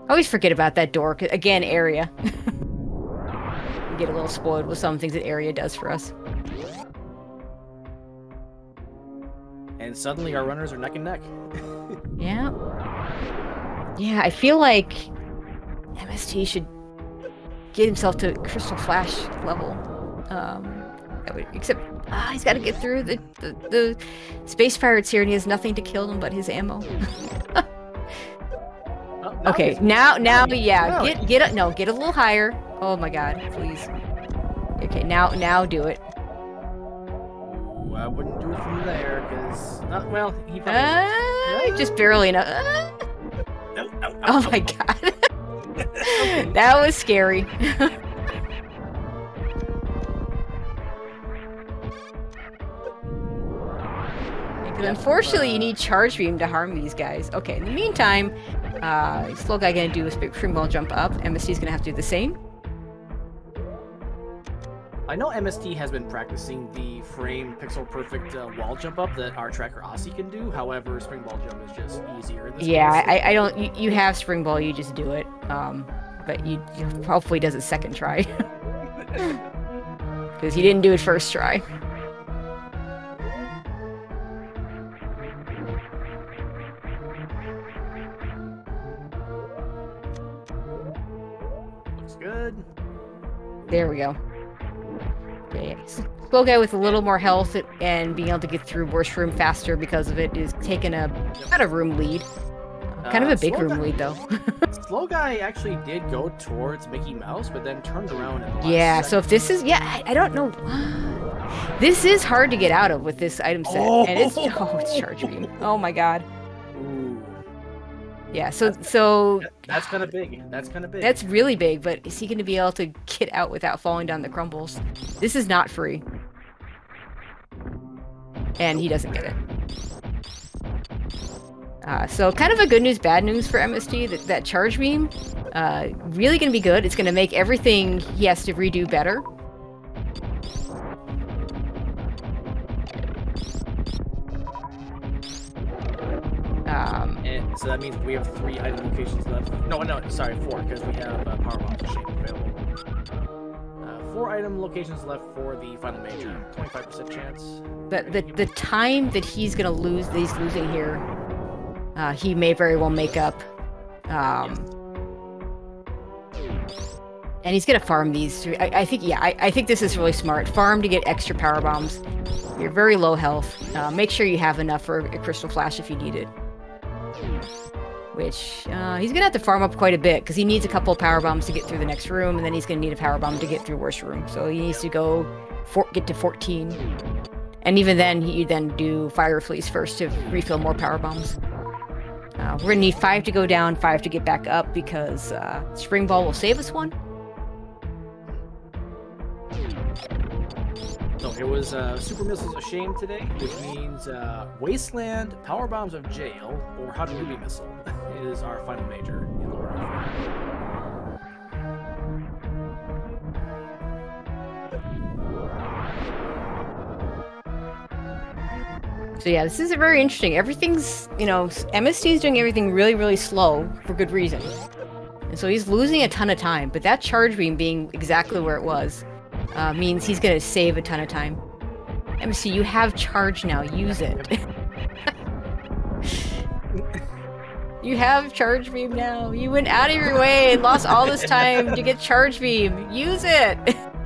I always forget about that door. Again, area. We get a little spoiled with some things that area does for us.
And suddenly our runners are neck and neck.
Yeah. Yeah, I feel like MST should get himself to Crystal Flash level. Except he's got to get through the space pirates here, and he has nothing to kill them but his ammo. Okay, now, yeah, get a little higher. Oh my God, please. Okay, now do it.
Ooh, I wouldn't do it from there, because well, he
just barely enough. Oh my God, that was scary. Unfortunately, you need charge beam to harm these guys. Okay, in the meantime, Slow Guy gonna do a spring ball jump up. MST's gonna have to do the same.
I know MST has been practicing the frame pixel perfect wall jump up that our tracker Aussie can do. However, spring ball jump is just easier in this case.
I don't. You have spring ball, you just do it. But you hopefully does it second try because he didn't do it first try.
Good.
There we go. Okay. Slow Guy with a little more health and being able to get through worse room faster because of it is taking not a room lead. Kind of a big room lead though.
Slow Guy actually did go towards Mickey Mouse, but then turned around.
Yeah. So if this is I don't know. This is hard to get out of with this item set, and it's charge beam. Oh my God. Yeah, so
that's kind of big. That's kind of big.
That's really big, but is he going to be able to get out without falling down the crumbles? This is not free. And he doesn't get it. So kind of a good news, bad news for MST, that charge beam Really gonna be good. It's gonna make everything he has to redo better.
And so that means we have 3 item locations left. No, sorry, 4, because we have Power Bomb Machine available. 4 item locations left for the final major. 25% chance.
The time that he's gonna lose, that he's losing here, he may very well make up. And he's gonna farm these. I think this is really smart. Farm to get extra power bombs. You're very low health. Make sure you have enough for a crystal flash if you need it. Which he's gonna have to farm up quite a bit because he needs a couple of power bombs to get through the next room, and then he's gonna need a power bomb to get through worst room. So he needs to get to 14, and even then, you then do fire fleas first to refill more power bombs. We're gonna need 5 to go down, 5 to get back up because Spring Ball will save us 1.
So it was Super Missiles of Shame today, which means Wasteland, Power Bombs of Jail, or Harubi Missile is our final major in the world.
So yeah, this is very interesting. Everything's, MST is doing everything really, really slow for good reason. And so he's losing a ton of time, but that charge beam being exactly where it was means he's going to save a ton of time. MST, you have charge now. Use it. You have charge beam now. You went out of your way and lost all this time to get charge beam. Use it.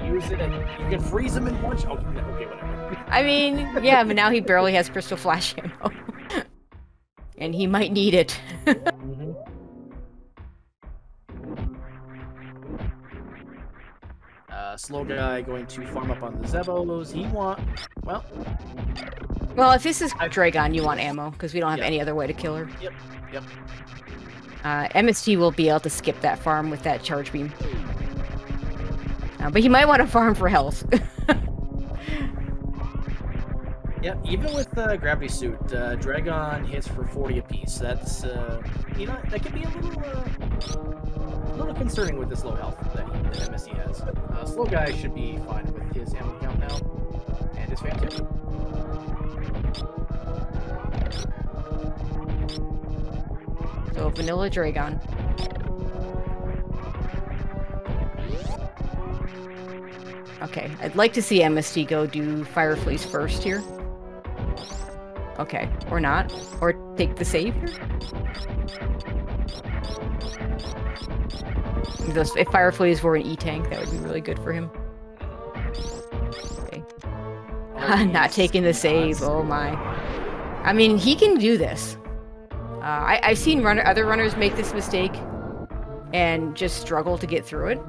Use it. You can freeze him in one shot. Okay, whatever.
I mean, yeah, but now he barely has crystal flash ammo. And he might need it.
Slow guy going to farm up on the Zebos.
Well, if this is Dragon, you want ammo, because we don't have any other way to kill her.
Yep.
MST will be able to skip that farm with that charge beam. But he might want to farm for health.
Yeah, even with Gravity Suit, Dragon hits for 40 apiece. That's, that can be a little concerning with this low health that MST has. Slow guy should be fine with his ammo count now, and his fan too.
So, Vanilla Dragon. Okay, I'd like to see MST go do Fire Fleas first here. Okay, or not. Or take the save here. If Fire Fleas were an E-tank, that would be really good for him. Okay. Not taking the save, oh my. I mean, he can do this. I've seen other runners make this mistake and just struggle to get through it.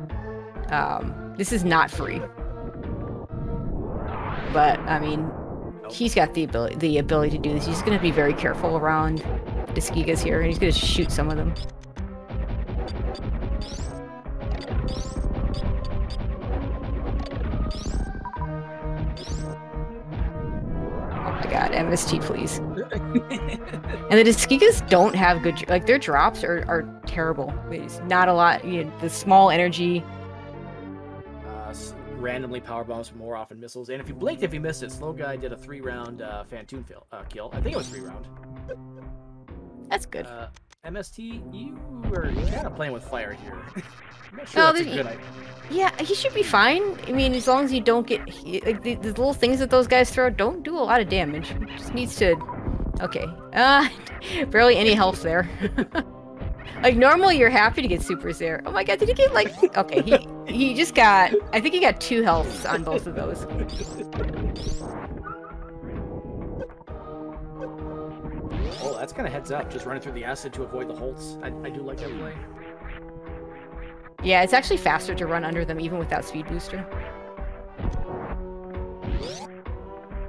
This is not free. But, I mean, he's got the ability to do this. He's going to be very careful around the Skigas here, and he's going to shoot some of them. God, MST, please. And the Skigas don't have good, their drops are terrible. It's not a lot, the small energy.
Randomly power bombs for more often missiles, and if you blinked, if you missed it, Slow Guy did a 3-round Fantoon kill. I think it was 3 round.
That's good.
MST, you are kind of playing with fire here. I'm not sure that's a good idea.
Yeah, he should be fine. I mean, as long as you don't get the little things that those guys throw don't do a lot of damage. He just needs to. Okay. Barely any health there. Normally you're happy to get supers there. Oh my god, did he get okay, he just got, I think he got 2 healths on both of those.
Oh, that's kind of heads up, just running through the acid to avoid the holds. I do like that play.
Yeah, it's actually faster to run under them even without speed booster.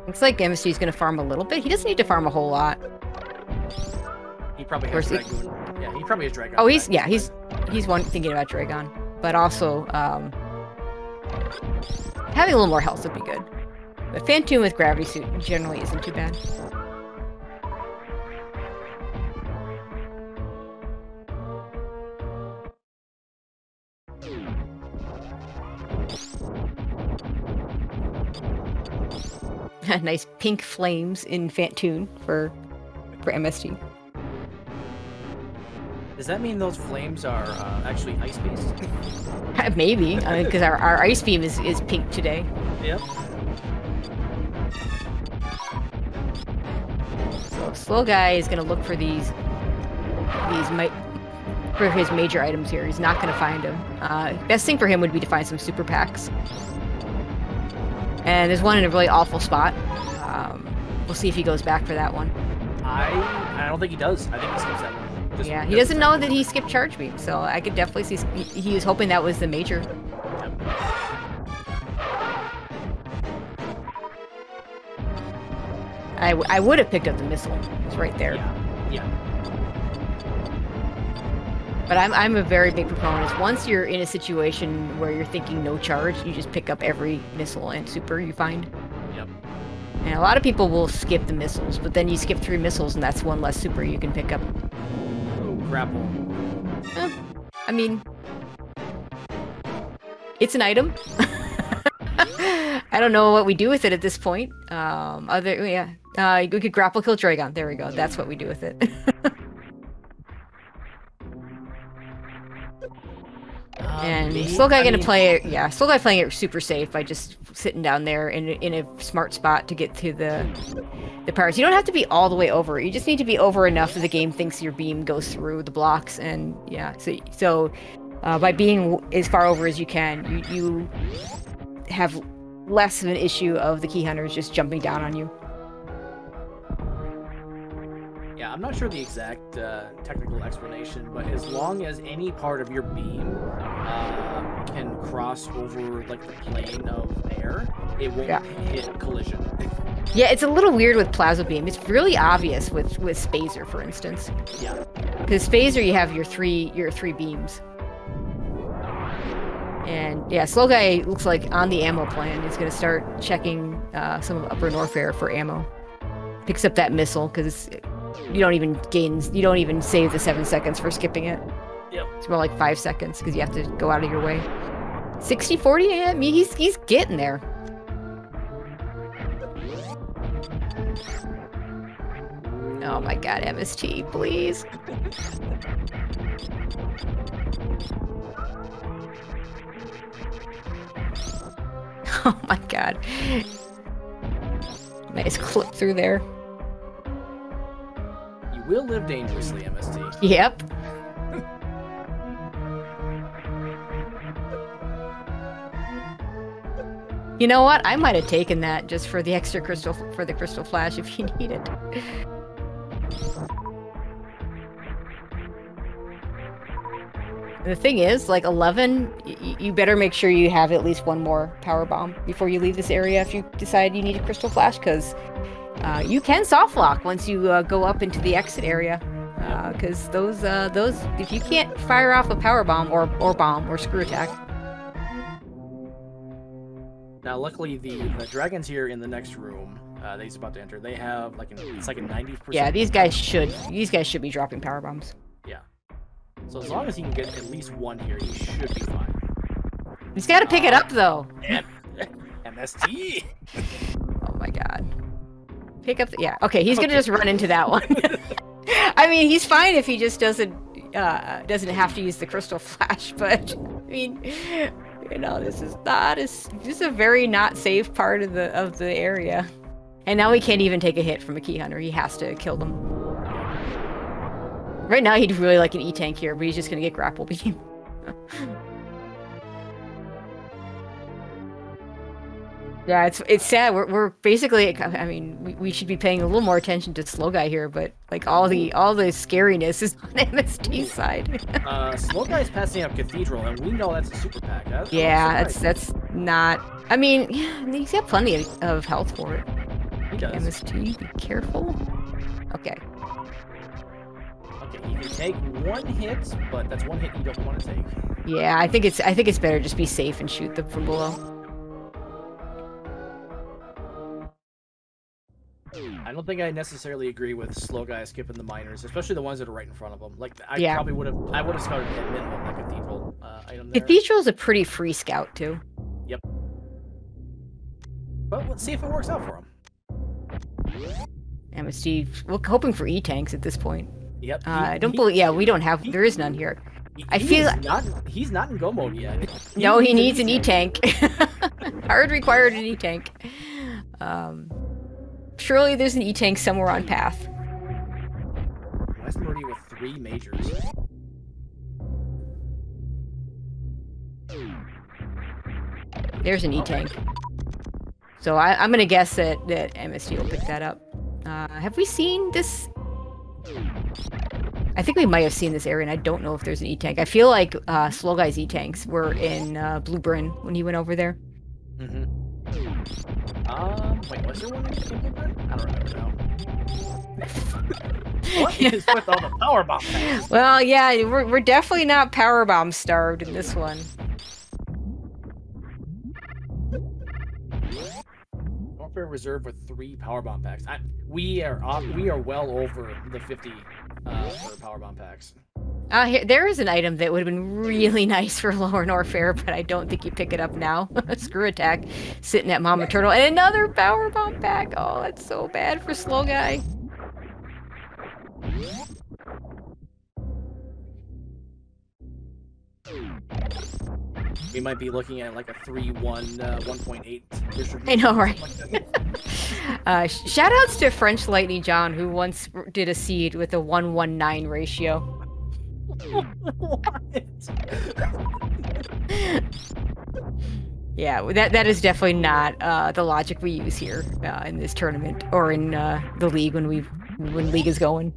Looks like MSG is going to farm a little bit. He doesn't need to farm a whole lot.
He probably has Dragoon. Yeah, he probably has Dragon.
Oh, he's one thinking about Dragon, but also having a little more health would be good. But Fantoon with Gravity Suit generally isn't too bad. Nice pink flames in Fantoon for MST.
Does that mean those flames are actually ice-based?
Maybe, because our ice beam is pink today.
Yep.
So Slow Guy is going to look for for his major items here. He's not going to find them. Best thing for him would be to find some super packs. And there's one in a really awful spot. We'll see if he goes back for that one.
I don't think he does. I think he skips that one.
Yeah, he doesn't know that he skipped Charge Beam, so I could definitely see he was hoping that was the major.
Yep.
I would have picked up the missile. It's right there.
Yeah.
But I'm a very big proponent. Once you're in a situation where you're thinking no charge, you just pick up every missile and super you find.
Yep.
And a lot of people will skip the missiles, but then you skip 3 missiles and that's one less super you can pick up.
Grapple.
I mean, it's an item. I don't know what we do with it at this point. We could grapple kill Dragon. There we go. That's what we do with it. And Slow Guy play it. Yeah, Slow Guy playing it super safe by just sitting down there in a smart spot to get to the powers. You don't have to be all the way over. You just need to be over enough that the game thinks your beam goes through the blocks. And yeah, so by being as far over as you can, you have less of an issue of the key hunters just jumping down on you.
Yeah, I'm not sure the exact technical explanation, but as long as any part of your beam can cross over like the plane of air, it won't hit collision.
Yeah, it's a little weird with Plasma Beam. It's really obvious with Spazer, for instance.
Yeah.
Because Spazer, you have your three beams. And yeah, Slow Guy looks like on the ammo plan. He's going to start checking some of Upper North Air for ammo. Picks up that missile because you don't even save the 7 seconds for skipping it.
Yep.
It's more like 5 seconds because you have to go out of your way. 60-40, yeah, I mean, he's getting there. Oh my god, MST, please. Oh my god. Nice clip through there.
You will live dangerously, MST.
Yep. You know what? I might have taken that just for the extra crystal, for the crystal flash if you need it. The thing is, like 11, you better make sure you have at least one more power bomb before you leave this area if you decide you need a crystal flash, because you can soft lock once you go up into the exit area. Because those, if you can't fire off a power bomb or bomb or screw attack.
Now, luckily, the dragons here in the next room that he's about to enter, they have it's like a 90%.
Yeah, these guys should be dropping power bombs.
Yeah. So as long as he can get at least one here, he should be fine.
He's got to pick it up though.
MST.
Oh my god. Pick up. Yeah. Okay. He's gonna just run into that one. I mean, he's fine if he just doesn't have to use the crystal flash. But I mean, you know, this is a very not safe part of the area. And now he can't even take a hit from a key hunter. He has to kill them. Right now, he'd really like an E-tank here, but he's just gonna get grapple beam. Yeah, it's sad. We're basically. I mean, we should be paying a little more attention to Slow Guy here, but like all the scariness is on MST's side.
Slow Guy's passing up Cathedral, and we know that's a super pack.
That's not. I mean, yeah, he's got plenty of health for it.
He does.
MST, be careful. Okay.
Okay, you can take one hit, but that's one hit you don't want to take.
Yeah, I think it's better just be safe and shoot them from below.
I don't think I necessarily agree with Slow Guy skipping the miners, especially the ones that are right in front of him. Like I would have scouted at minimum that Cathedral item there.
Cathedral's a pretty free scout too.
Yep. But let's see if it works out for him.
MSD, we're hoping for E-tanks at this point.
Yep.
I don't believe. Yeah, we don't have. There is none here. I feel
he's not in go mode yet.
No, he needs an E-tank. Hard required an E-tank. Surely there's an E-tank somewhere on path.
West Meridian with 3 majors.
There's an E-tank. So I'm gonna guess that MSD will pick that up. Have we seen this? I think we might have seen this area, and I don't know if there's an E-tank. I feel like Slow Guy's E-tanks were in Blue Bryn when he went over there.
Mm-hmm. Wait, was there one in Blue Bryn? I don't remember now. What is with all the power bomb packs?
Well, yeah, we're definitely not power bomb starved in this one.
Warfare Reserve with 3 power bomb packs. We are well over the 50 for power bomb packs.
There is an item that would have been really nice for Lower Norfair, but I don't think you pick it up now. Screw Attack, sitting at Mama Turtle, and another power bomb pack. Oh, that's so bad for Slow Guy.
We might be looking at like a 3-1, 1.8 distribution.
I know, right? Shoutouts to French Lightning John, who once did a seed with a 1-1-9 ratio.
What?
Yeah, that is definitely not the logic we use here in this tournament or in the league when league is going.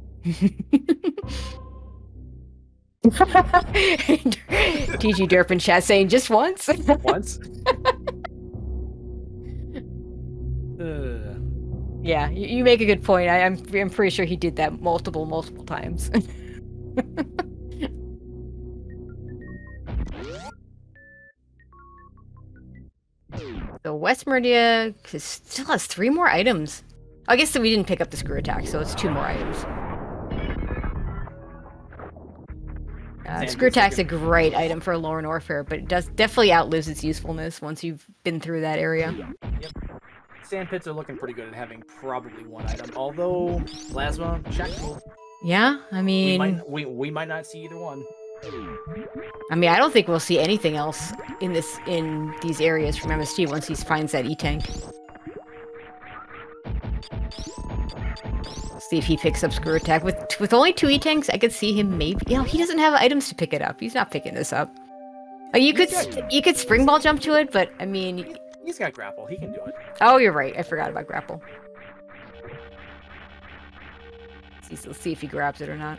TG Derp in chat saying just once.
Once?
Yeah, you make a good point. I'm pretty sure he did that multiple times. So West Meridia still has 3 more items. I guess that we didn't pick up the Screw Attack, so it's 2 more items. Screw Attack's a great item for Lower Norfair, but it definitely outlives its usefulness once you've been through that area.
Yep. Sand pits are looking pretty good at having probably 1 item, although Plasma, checkable.
Yeah, I mean...
We might not see either one.
I mean, I don't think we'll see anything else in these areas from MST once he finds that E-tank. See if he picks up Screw Attack. With only 2 E-tanks, I could see him maybe... You know, he doesn't have items to pick it up. He's not picking this up. You could Spring Ball jump to it, but, I mean...
He's got grapple. He can do it.
Oh, you're right. I forgot about grapple. Let's see if he grabs it or not.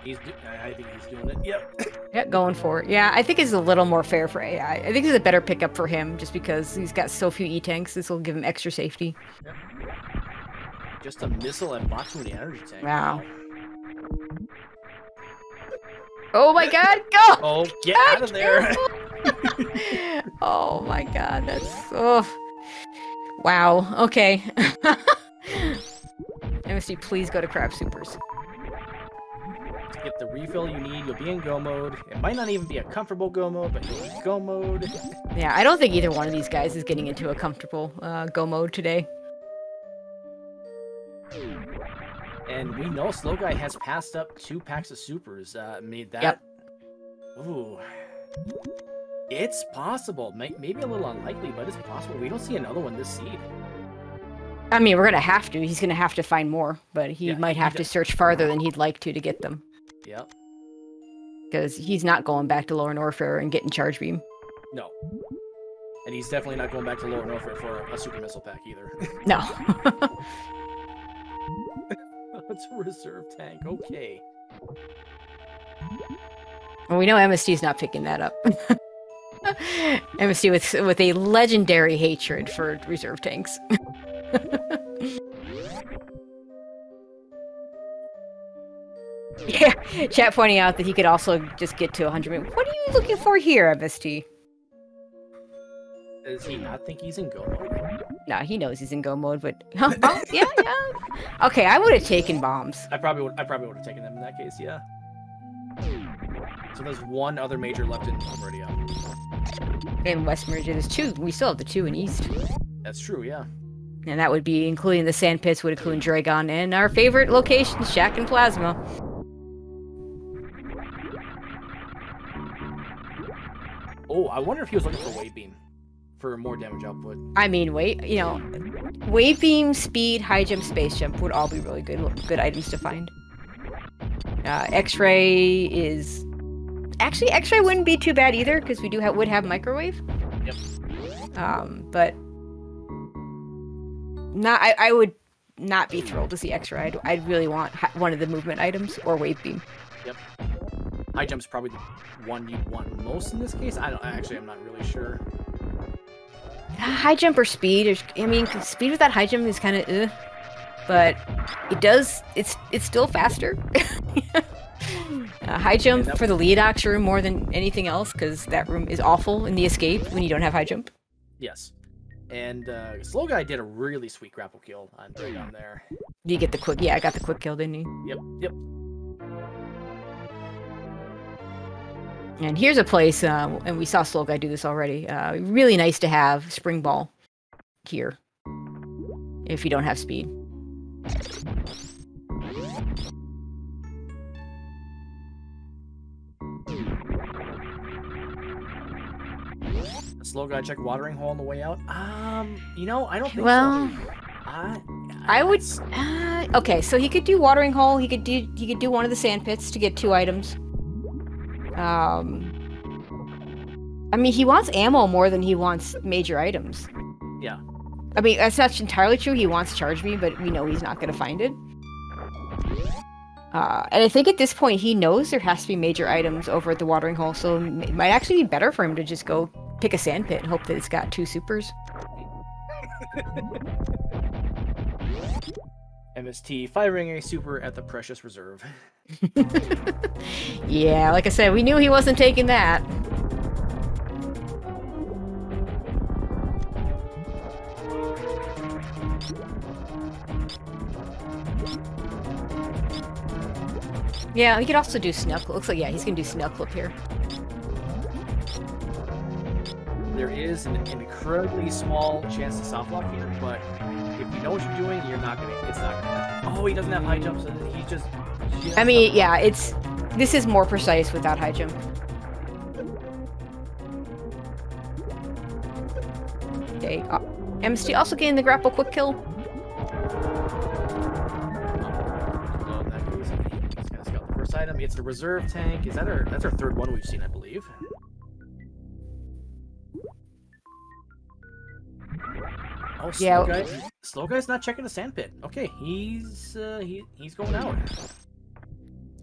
I think he's doing it. Yep.
Yeah, going for it. Yeah, I think it's a little more fair for AI. I think it's a better pickup for him just because he's got so few E-tanks. This will give him extra safety.
Yep. Just a missile and blocks from the energy tank.
Wow. Oh my god, go!
Oh, get out of there!
Oh my god, that's... Oh. Wow, okay. MSD, please go to Crab Supers.
Get the refill you need, you'll be in go mode. It might not even be a comfortable go mode, but you'll be go mode.
Yeah, I don't think either one of these guys is getting into a comfortable go mode today.
And we know Slow Guy has passed up 2 packs of supers. Made that...
Yep.
Ooh. It's possible. Maybe a little unlikely, but it's possible. We don't see another one this seed.
I mean, we're going to have to. He's going to have to find more, but he might have to search farther than he'd like to get them.
Yep.
Because he's not going back to Lower Norfair and getting Charge Beam.
No. And he's definitely not going back to Lower Norfair for a Super Missile pack either.
No.
It's a reserve tank. Okay.
Well, we know MST's not picking that up. MST with a legendary hatred for reserve tanks. Yeah, chat pointing out that he could also just get to 100. What are you looking for here, MST?
Does he not think he's in go mode?
No, he knows he's in go mode, but oh, yeah. Okay, I would have taken bombs.
I probably would have taken them in that case, yeah. So there's 1 other major left in Meridia.
In West Meridia, there's 2. We still have the 2 in East.
That's true, yeah.
And that would be including the sand pits, would include Dragon, and our favorite location, Shack and Plasma.
Oh, I wonder if he was looking for Wave Beam for more damage output.
I mean, Wave Beam, Speed, High Jump, Space Jump would all be really good items to find. X-Ray is... Actually, X-Ray wouldn't be too bad either, because we would have Microwave.
Yep.
But... I would not be thrilled to see X-Ray. I'd really want one of the movement items, or Wave Beam.
Yep. High Jump's probably the one you'd want most in this case. I'm not really sure.
High Jump or Speed. I mean, Speed without High Jump is kind of but it's still faster. High Jump for the lead ox room more than anything else, because that room is awful in the escape when you don't have High Jump.
Yes. And Slow Guy did a really sweet grapple kill on Dragon there.
You get the quick... Yeah, I got the quick kill, didn't you?
Yep.
And here's a place, and we saw Slow Guy do this already. Really nice to have Spring Ball here, if you don't have speed.
Slow Guy check watering hole on the way out. I don't think
well,
so.
I would. Okay, so he could do watering hole. He could do one of the sand pits to get 2 items. I mean, he wants ammo more than he wants major items.
Yeah.
I mean, that's not entirely true. He wants Charge Beam, but we know he's not going to find it. And I think at this point, he knows there has to be major items over at the watering hole, so it might actually be better for him to just go pick a sand pit and hope that it's got 2 supers.
MST firing a super at the precious reserve.
Yeah, like I said, we knew he wasn't taking that. Yeah, he could also do Snuck. Looks like, yeah, he's gonna do Snuck Clip here.
There is an incredibly small chance to soft lock here, but if you know what you're doing, it's not gonna happen. Oh, he doesn't have high jump, so he just...
I mean, yeah, this is more precise without high jump. Okay, MST also getting the grapple quick kill.
First item, it's the reserve tank. That's our 3rd one we've seen, I believe. Oh, Slow Guy's not checking the sand pit. Okay, he's going out.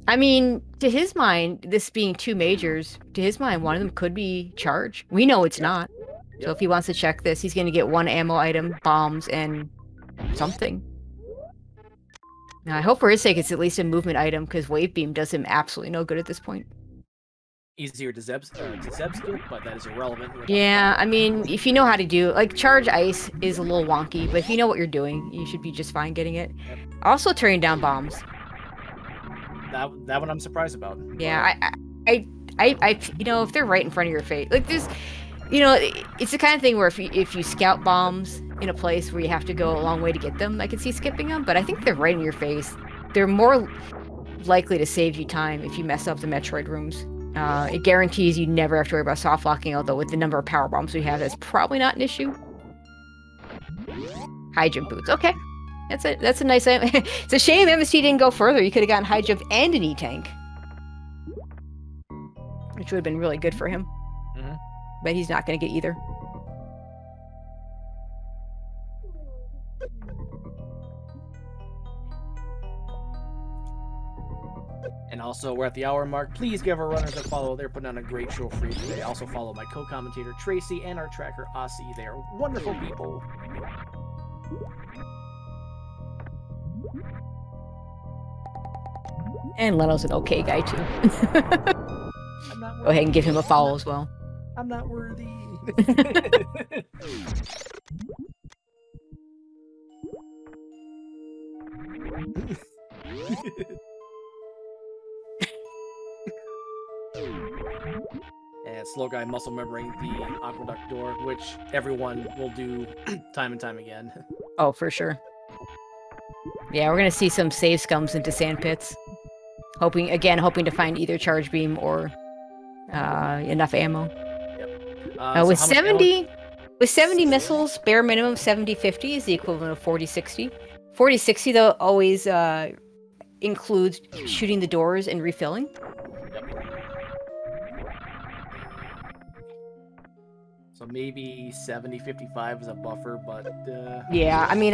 I mean, to his mind, this being 2 majors, to his mind, one of them could be Charge. We know it's not. So if he wants to check this, he's going to get 1 ammo item, bombs, and something. Now, I hope for his sake it's at least a movement item, because Wave Beam does him absolutely no good at this point.
Easier to Zeb skip, but that is irrelevant.
Yeah, I mean, if you know how to do... Like, Charge Ice is a little wonky, but if you know what you're doing, you should be just fine getting it.
Yep.
Also turning down bombs.
That one I'm surprised about.
Yeah, I if they're right in front of your face... Like, this... it's the kind of thing where if you scout bombs in a place where you have to go a long way to get them, I can see skipping them, but I think they're right in your face. They're more likely to save you time if you mess up the Metroid rooms. It guarantees you never have to worry about soft locking, although with the number of power bombs we have, that's probably not an issue. High jump boots. Okay. That's a nice... It's a shame MST didn't go further. You could have gotten high jump and an E-tank. Which would have been really good for him.
Mm-hmm.
But he's not going to get either.
And also, we're at the hour mark. Please give our runners a follow. They're putting on a great show for you today. Also follow my co-commentator, Tracy, and our tracker, Aussie. They are wonderful people.
And Leno's an okay guy, too. Go ahead and give him a follow as well.
I'm not worthy. And Slow Guy muscle remembering the aqueduct door, which everyone will do time and time again.
Oh, for sure. Yeah, we're gonna see some save scums into sand pits. Hoping to find either charge beam or enough ammo.
So
with
how much ammo-
70 missiles, bare minimum 70-50 is the equivalent of 40-60. 40-60 though always includes shooting the doors and refilling.
So maybe 70-55 is a buffer, but
yeah, I mean,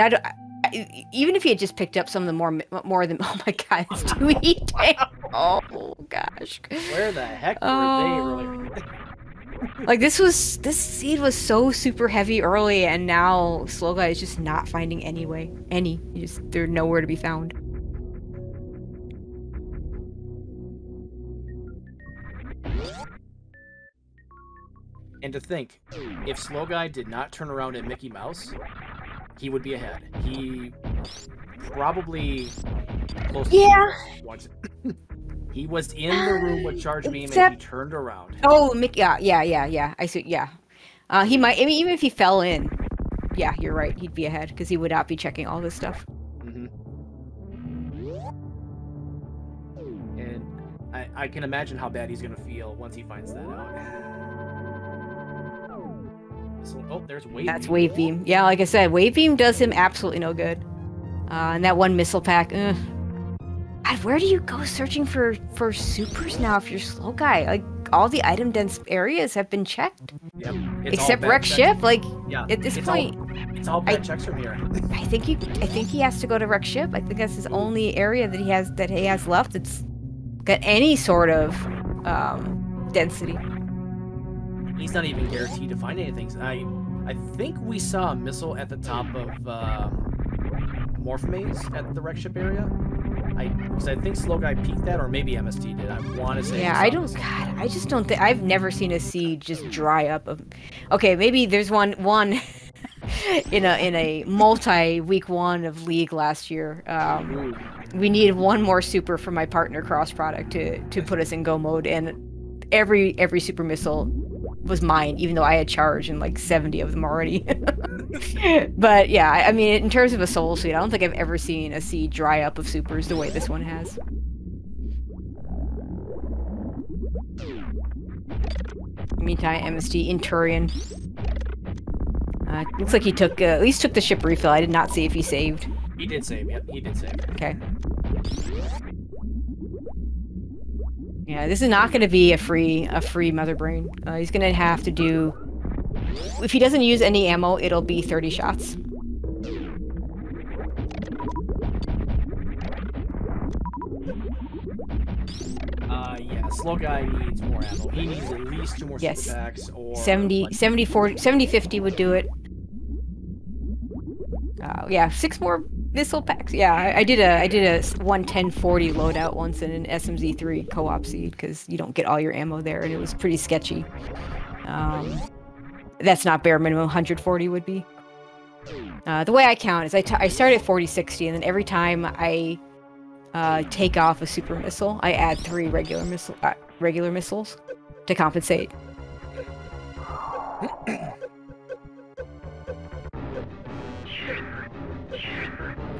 even if he had just picked up some of the more than oh my god, it's 2E. Oh gosh.
Where the heck were they earlier?
Like this seed was so super heavy early, and now Slow Guy is just not finding they're nowhere to be found.
And to think, if Slow Guy did not turn around at Mickey Mouse, he would be ahead. He probably close to once. He was in the room with charge beam and he turned around.
Oh, Mickey, yeah. I see. Yeah, he might. I mean, even if he fell in, yeah, you're right. He'd be ahead because he would not be checking all this stuff.
And I can imagine how bad he's gonna feel once he finds that out. So, oh, there's wave.
That's wave beam. Yeah, like I said, wave beam does him absolutely no good. And that one missile pack. God, where do you go searching for supers now if you're Slow Guy? Like all the item dense areas have been checked.
Yep.
Except wreck ship. Like at this point,
it's all bad checks from here.
I think he has to go to wreck ship. I think that's his only area that he has left that's got any sort of density.
He's not even guaranteed to find anything. I think we saw a missile at the top of Morph Maze at the wreck ship area. Because I think Slow Guy peeked that, or maybe MST did. I want to say.
Yeah, I don't. God, I just don't think I've never seen a seed just dry up. Okay, maybe there's one in a multi-week one of League last year. We needed one more super for my partner cross product to put us in go mode, and every super missile was mine, even though I had charged and like 70 of them already. But yeah, I mean, in terms of a soul suit, I don't think I've ever seen a seed dry up of supers the way this one has. Meantime, MST in Turian. Looks like he at least took the ship refill. I did not see if he saved.
He did save. Yep, he did save.
Okay. Yeah, this is not going to be a free mother brain. He's going to have to do. If he doesn't use any ammo, it'll be 30 shots.
Yeah, Slow Guy needs more ammo. He needs at least 2 more super packs, or
70-50 would do it. Yeah, 6 more missile packs. Yeah, I did a 110-40 loadout once in an SMZ3 co-op seed because you don't get all your ammo there, and it was pretty sketchy. That's not bare minimum. 140 would be. The way I count is I start at 40-60, and then every time I take off a super missile, I add 3 regular missiles to compensate.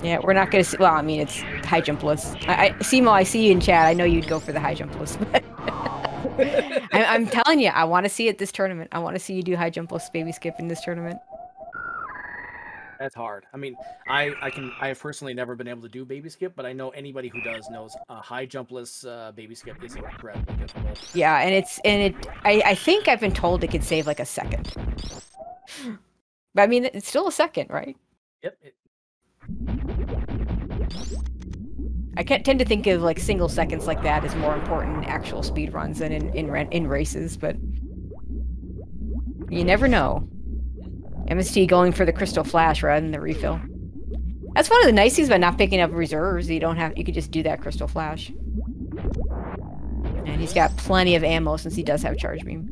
Yeah, we're not gonna see. Well, I mean, it's high jumpless. Simo, I see you in chat. I know you'd go for the high jumpless. I'm telling you, I want to see it this tournament. I want to see you do high jumpless baby skip in this tournament.
That's hard. I mean, I have personally never been able to do baby skip, but I know anybody who does knows high jumpless baby skip is incredibly difficult.
Yeah, and I think I've been told it could save like a second. But I mean, it's still a second, right?
Yep.
I tend to think of like single seconds like that as more important in actual speed runs than in races, but you never know. MST going for the crystal flash rather than the refill. That's one of the nice things about not picking up reserves. You could just do that crystal flash. And he's got plenty of ammo since he does have charge beam.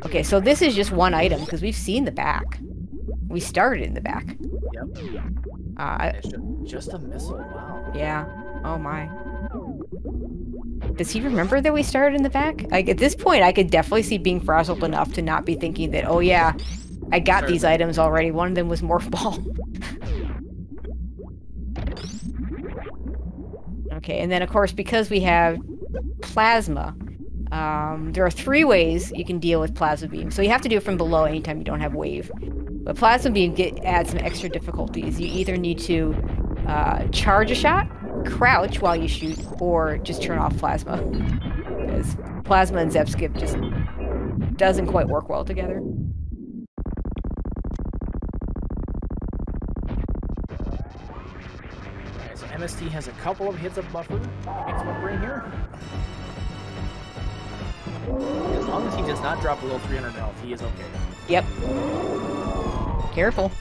Okay, so this is just one item because we've seen the back. We started in the back.
Yep. Just a missile. Wow.
Yeah. Oh my. Does he remember that we started in the back? Like at this point, I could definitely see being frazzled enough to not be thinking that, oh yeah, I got these items already. One of them was Morph Ball. Okay, and then of course, because we have plasma, there are 3 ways you can deal with plasma beam. So you have to do it from below anytime you don't have wave. But plasma beam adds some extra difficulties. You either need to charge a shot, crouch while you shoot, or just turn off plasma. Because plasma and Zep Skip just doesn't quite work well together.
Okay, so MST has a couple of hits of buffer against my brain here. As long as he does not drop below 300 health, he is okay.
Yep. Careful.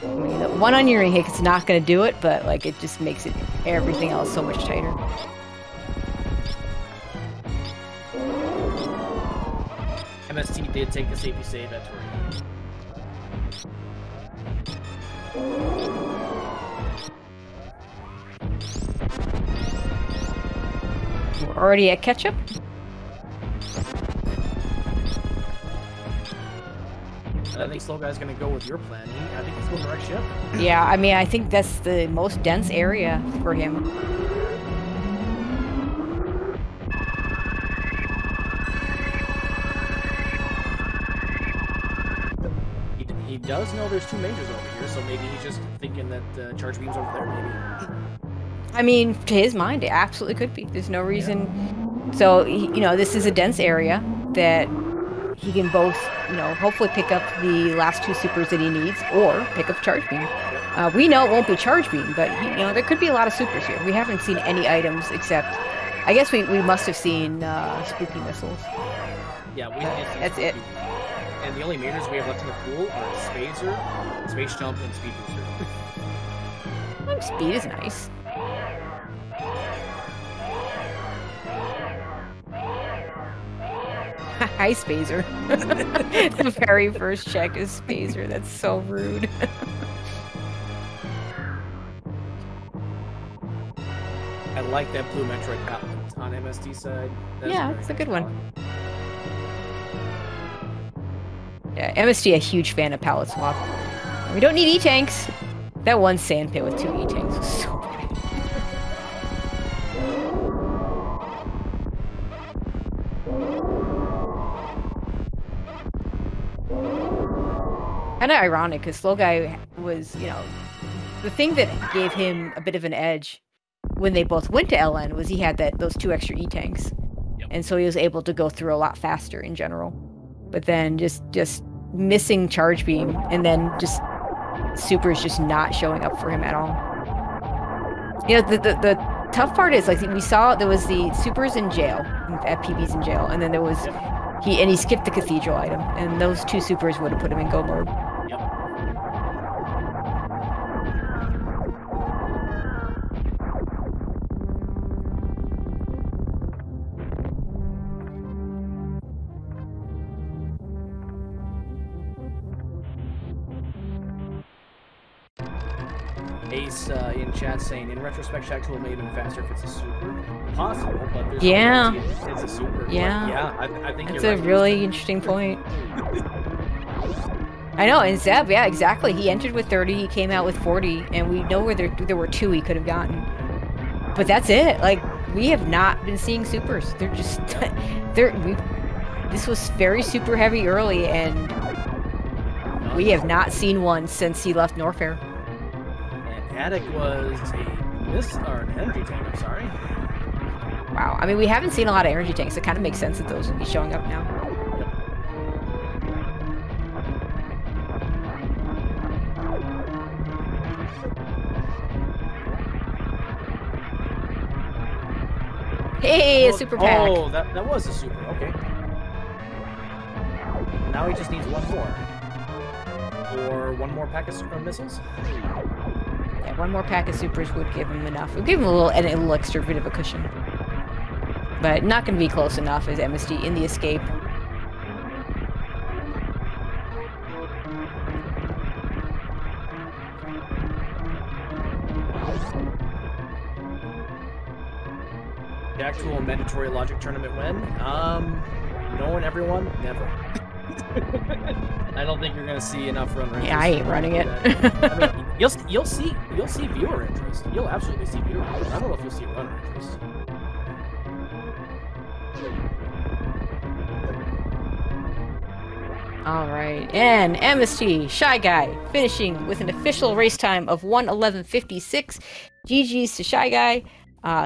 I mean, the one on your hit is not going to do it, but like it just makes it everything else so much tighter.
MST did take the safety save at Tori.
We're already at ketchup.
I think Slow Guy's gonna go with your plan. I think he's going the right ship.
Yeah, I mean, I think that's the most dense area for him.
He does know there's 2 majors over here, so maybe he's just thinking that charge beam's over there, maybe.
I mean, to his mind, it absolutely could be. There's no reason. Yeah. So, you know, this is a dense area that he can both, you know, hopefully pick up the last 2 supers that he needs, or pick up charge beam. We know it won't be charge beam, but you know, there could be a lot of supers here. We haven't seen any items except, I guess we must have seen spooky missiles.
Yeah, that's
it.
And the only majors we have left in the pool are Spacer, Space Jump, and Speed Booster.
Speed is nice. Hi, Spazer. The very first check is Spazer. That's so rude.
I like that blue Metroid palette on MST side.
Yeah, it's a good one. Yeah, MST a huge fan of palette swap. We don't need E-tanks. That one sand pit with 2 E-tanks was so bad. Kind of ironic, because Slow Guy was, you know, the thing that gave him a bit of an edge when they both went to LN was he had those 2 extra E-tanks. Yep. And so he was able to go through a lot faster in general. But then just missing charge beam, and then just supers just not showing up for him at all. You know, the tough part is, like, we saw there was the supers in jail, at PB's in jail, and then there was he skipped the cathedral item, and those 2 supers would have put him in go mode.
Yep. Ace in chat saying, in retrospect, Shack Tool may have been faster if it's a super. Possible, but there's
yeah,
it's a super.
Yeah,
yeah, I think
that's
you're
a
right.
really interesting point. I know, and Zeb, yeah, exactly. He entered with 30, he came out with 40, and we know where there were 2 he could have gotten. But that's it. Like, we have not been seeing supers. They're just this was very super heavy early, and we have not seen one since he left Norfair.
Attic was an energy tank, I'm sorry.
Wow, I mean, we haven't seen a lot of energy tanks. It kind of makes sense that those would be showing up now. Yep. Hey, a super pack.
Oh, that was a super, okay. Now he just needs 1 more. Or 1 more pack of missiles?
Yeah, 1 more pack of supers would give him enough. It would give him a little extra bit of a cushion. But not going to be close enough as MST in the escape.
The actual mandatory logic tournament win? Knowing everyone, never. I don't think you're gonna see enough run races.
Yeah, I ain't running it.
I mean, you'll see viewer interest. You'll absolutely see viewer interest. I don't know if you'll see runner interest.
All right, and MST Shy Guy finishing with an official race time of 1:11:56. GG's to Shy Guy.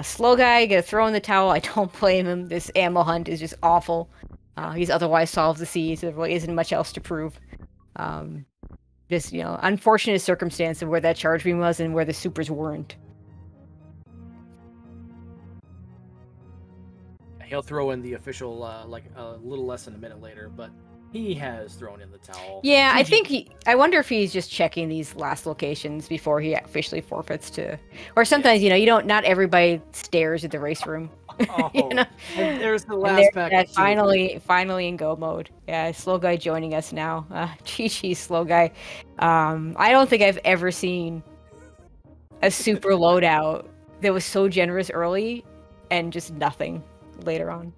Slow Guy, gonna throw in the towel. I don't blame him. This ammo hunt is just awful. He's otherwise solved the seas. There really isn't much else to prove. Just, unfortunate circumstance of where that charge beam was and where the supers weren't.
He'll throw in the official, like a little less than a minute later, but he has thrown in the towel.
Yeah, I think I wonder if he's just checking these last locations before he officially forfeits to, or sometimes, not everybody stares at the race room.
Oh, and there's the last pack.
Finally in go mode. Yeah, Slow Guy joining us now. GG Slow Guy. I don't think I've ever seen a super loadout that was so generous early and just nothing later on.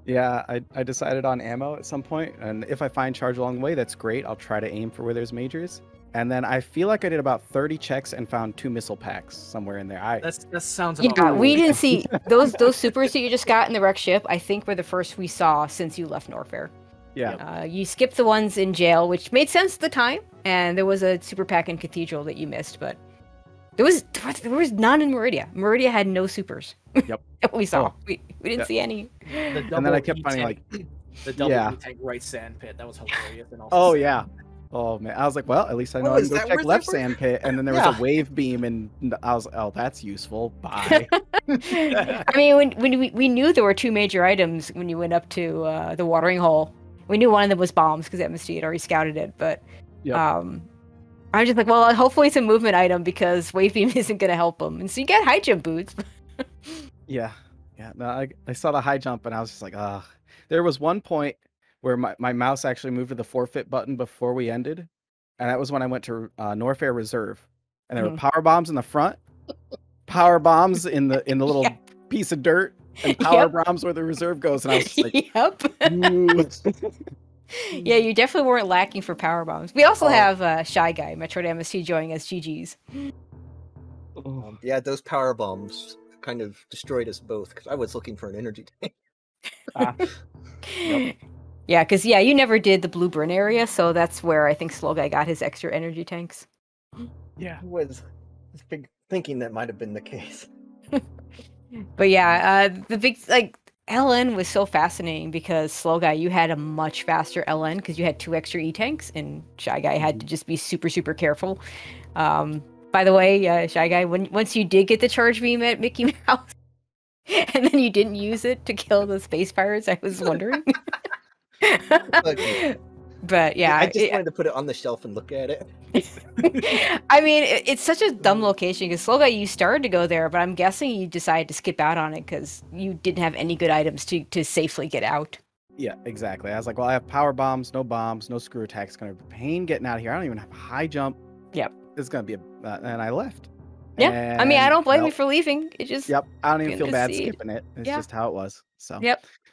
Yeah, I decided on ammo at some point, and if I find charge along the way, that's great. I'll try to aim for where there's majors. And then I feel like I did about 30 checks and found 2 missile packs somewhere in there.
That sounds about
Yeah,
right.
we didn't see those supers that you just got in the wreck ship. I think were the first we saw since you left Norfair.
Yeah.
You skipped the ones in jail, which made sense at the time, and there was a super pack in Cathedral that you missed, but there was none in Meridia. Meridia had no supers.
Yep.
We saw.
Oh.
We didn't see any.
And then I kept finding like
the double tank right sand pit. That was hilarious. And also
yeah. Oh man, I was like, well, at least I know I can go check left sand pit, and then there was a wave beam, and I was, oh, that's useful. Bye.
I mean, when we knew there were 2 major items when you went up to the watering hole. We knew one of them was bombs because MST had already scouted it, but I was just like, well, hopefully it's a movement item because wave beam isn't going to help them, and so you get high jump boots.
Yeah. No, I saw the high jump, and I was just like, ah. There was one point where my mouse actually moved to the forfeit button before we ended, and that was when I went to Norfair Reserve, and there were power bombs in the front, power bombs in the little piece of dirt, and power bombs where the reserve goes, and I was just like,
Yeah, you definitely weren't lacking for power bombs. We also have Shy Guy, Metroid MST joining us. GG's.
Yeah, those power bombs kind of destroyed us both because I was looking for an energy tank.
Yeah, because you never did the Blue Burn area, so that's where I think Slow Guy got his extra energy tanks.
Yeah, I was thinking that might have been the case.
But yeah, the big LN was so fascinating because Slow Guy, you had a much faster LN because you had 2 extra E tanks, and Shy Guy had to just be super super careful. By the way, Shy Guy, once you did get the charge beam at Mickey Mouse, and then you didn't use it to kill the space pirates, I was wondering. But yeah,
I just wanted to put it on the shelf and look at it.
I mean, it's such a dumb location because Slow Guy, you started to go there, but I'm guessing you decided to skip out on it because you didn't have any good items to safely get out.
Yeah, exactly. I was like, well, I have power bombs, no screw attacks. It's gonna be a pain getting out of here. I don't even have a high jump.
Yep.
It's gonna be and I left.
Yeah,
and,
I mean, I don't blame you for leaving. It just
I don't even feel bad skipping it. It's just how it was. So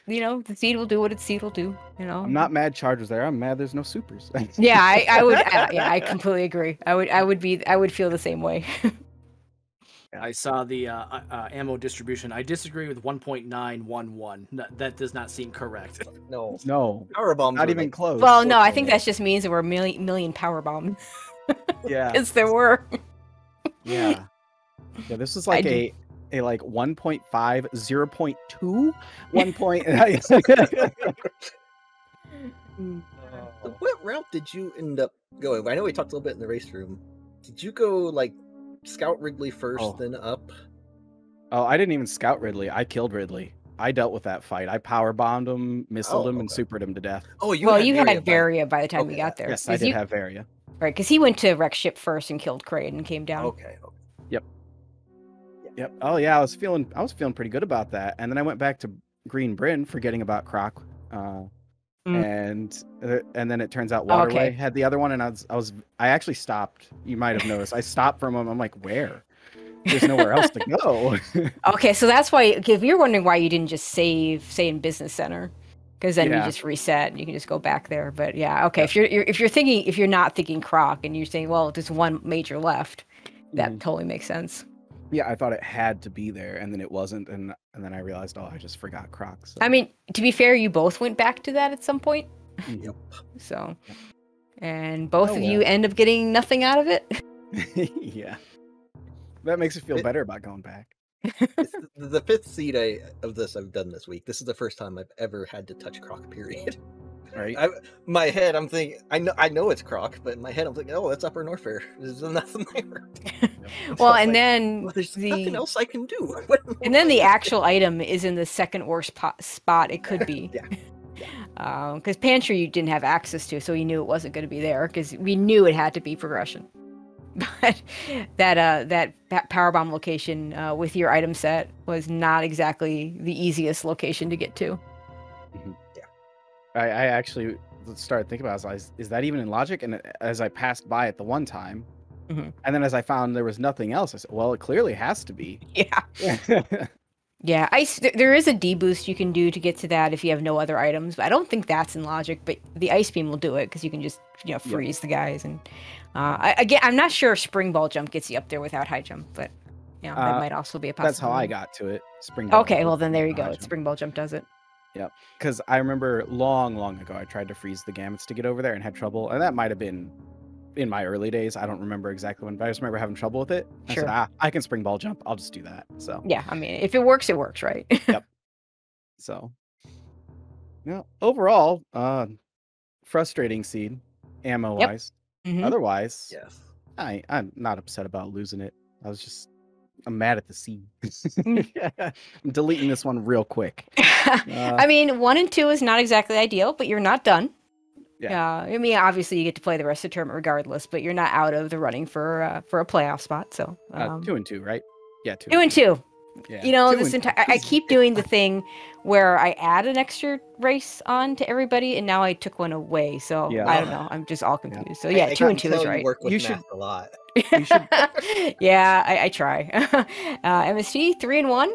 the seed will do what its seed will do.
I'm not mad Charge was there. I'm mad there's no supers.
Yeah, I would. I completely agree. I would feel the same way.
I saw the ammo distribution. I disagree with 1.911. That does not seem correct.
No.
Power bombs.
Not even close.
Well, no, I think that just means there were million power bombs.
Yeah.
Because there were.
Yeah. Yeah, this was like a 1.5, 0.2, 1 point.
What route did you end up going? I know we talked a little bit in the race room. Did you go scout Ridley first, then up?
Oh, I didn't even scout Ridley. I killed Ridley. I dealt with that fight. I power bombed him, missiled him, and supered him to death.
Oh, you
had Varia by the time we got there.
Yes, I did have Varia.
Right, because he went to wreck ship first and killed Kraid and came down.
Okay.
Yep. Oh yeah, I was feeling pretty good about that, and then I went back to Green Bryn, forgetting about Croc, and then it turns out Waterway had the other one, and I actually stopped. You might have noticed. I stopped from him. I'm like, where? There's nowhere else to go.
Okay, so that's why. If you're wondering why you didn't just save, say, in Business Center, because then you
Yeah.
just reset and you can just go back there. But yeah, okay.
Yeah.
If you're not thinking Croc and you're saying, well, there's one major left, that totally makes sense.
Yeah, I thought it had to be there, and then it wasn't, and then I realized, oh, I just forgot Crocs. So.
I mean, to be fair, you both went back to that at some point.
Yep.
So, and both
Oh,
of you
well.
end up getting nothing out of it.
Yeah. That makes it feel better about going back.
It's the fifth seed of this I've done this week. This is the first time I've ever had to touch Croc. Period.
Right.
My head, I'm thinking, I know it's Croc, but in my head, I'm thinking, oh, that's Upper Norfair. There's nothing there.
Well, and then
there's nothing else I can do.
And then the actual item is in the second worst spot it could be.
Yeah.
Because Pantry you didn't have access to, so you knew it wasn't going to be there because we knew it had to be progression. But that powerbomb location with your item set was not exactly the easiest location to get to.
Yeah.
I actually started thinking about it. I was like, is that even in logic? And as I passed by it the one time, and then as I found there was nothing else, I said, well, it clearly has to be.
Yeah. Yeah, there is a deboost you can do to get to that if you have no other items, but I don't think that's in logic, but the ice beam will do it because you can just, freeze the guys. And I'm not sure if spring ball jump gets you up there without high jump, but that might also be a possibility.
That's how I got to it. Spring ball.
Okay, well then there you go. Spring ball jump does it.
Yep. Because I remember long ago, I tried to freeze the gamuts to get over there and had trouble, and that might have been in my early days. I don't remember exactly when, but I just remember having trouble with it.
Sure.
I said, I can spring ball jump. I'll just do that. So
yeah, I mean, if it works, right?
Yep. So, overall, frustrating seed, ammo wise.
Yep.
Otherwise,
yes,
I'm not upset about losing it. I'm mad at the seed. I'm deleting this one real quick.
I mean, 1 and 2 is not exactly ideal, but you're not done.
Yeah.
I mean, obviously you get to play the rest of the tournament regardless, but you're not out of the running for a playoff spot. So
2 and 2, right? Yeah, 2.
2 and 2.
Yeah.
This entire I keep doing the thing where I add an extra race on to everybody, and now I took one away. So I don't know. I'm just all confused. So yeah, 2 and 2 is right.
You work with math a lot.
You should.
Yeah, I try. MST 3 and 1.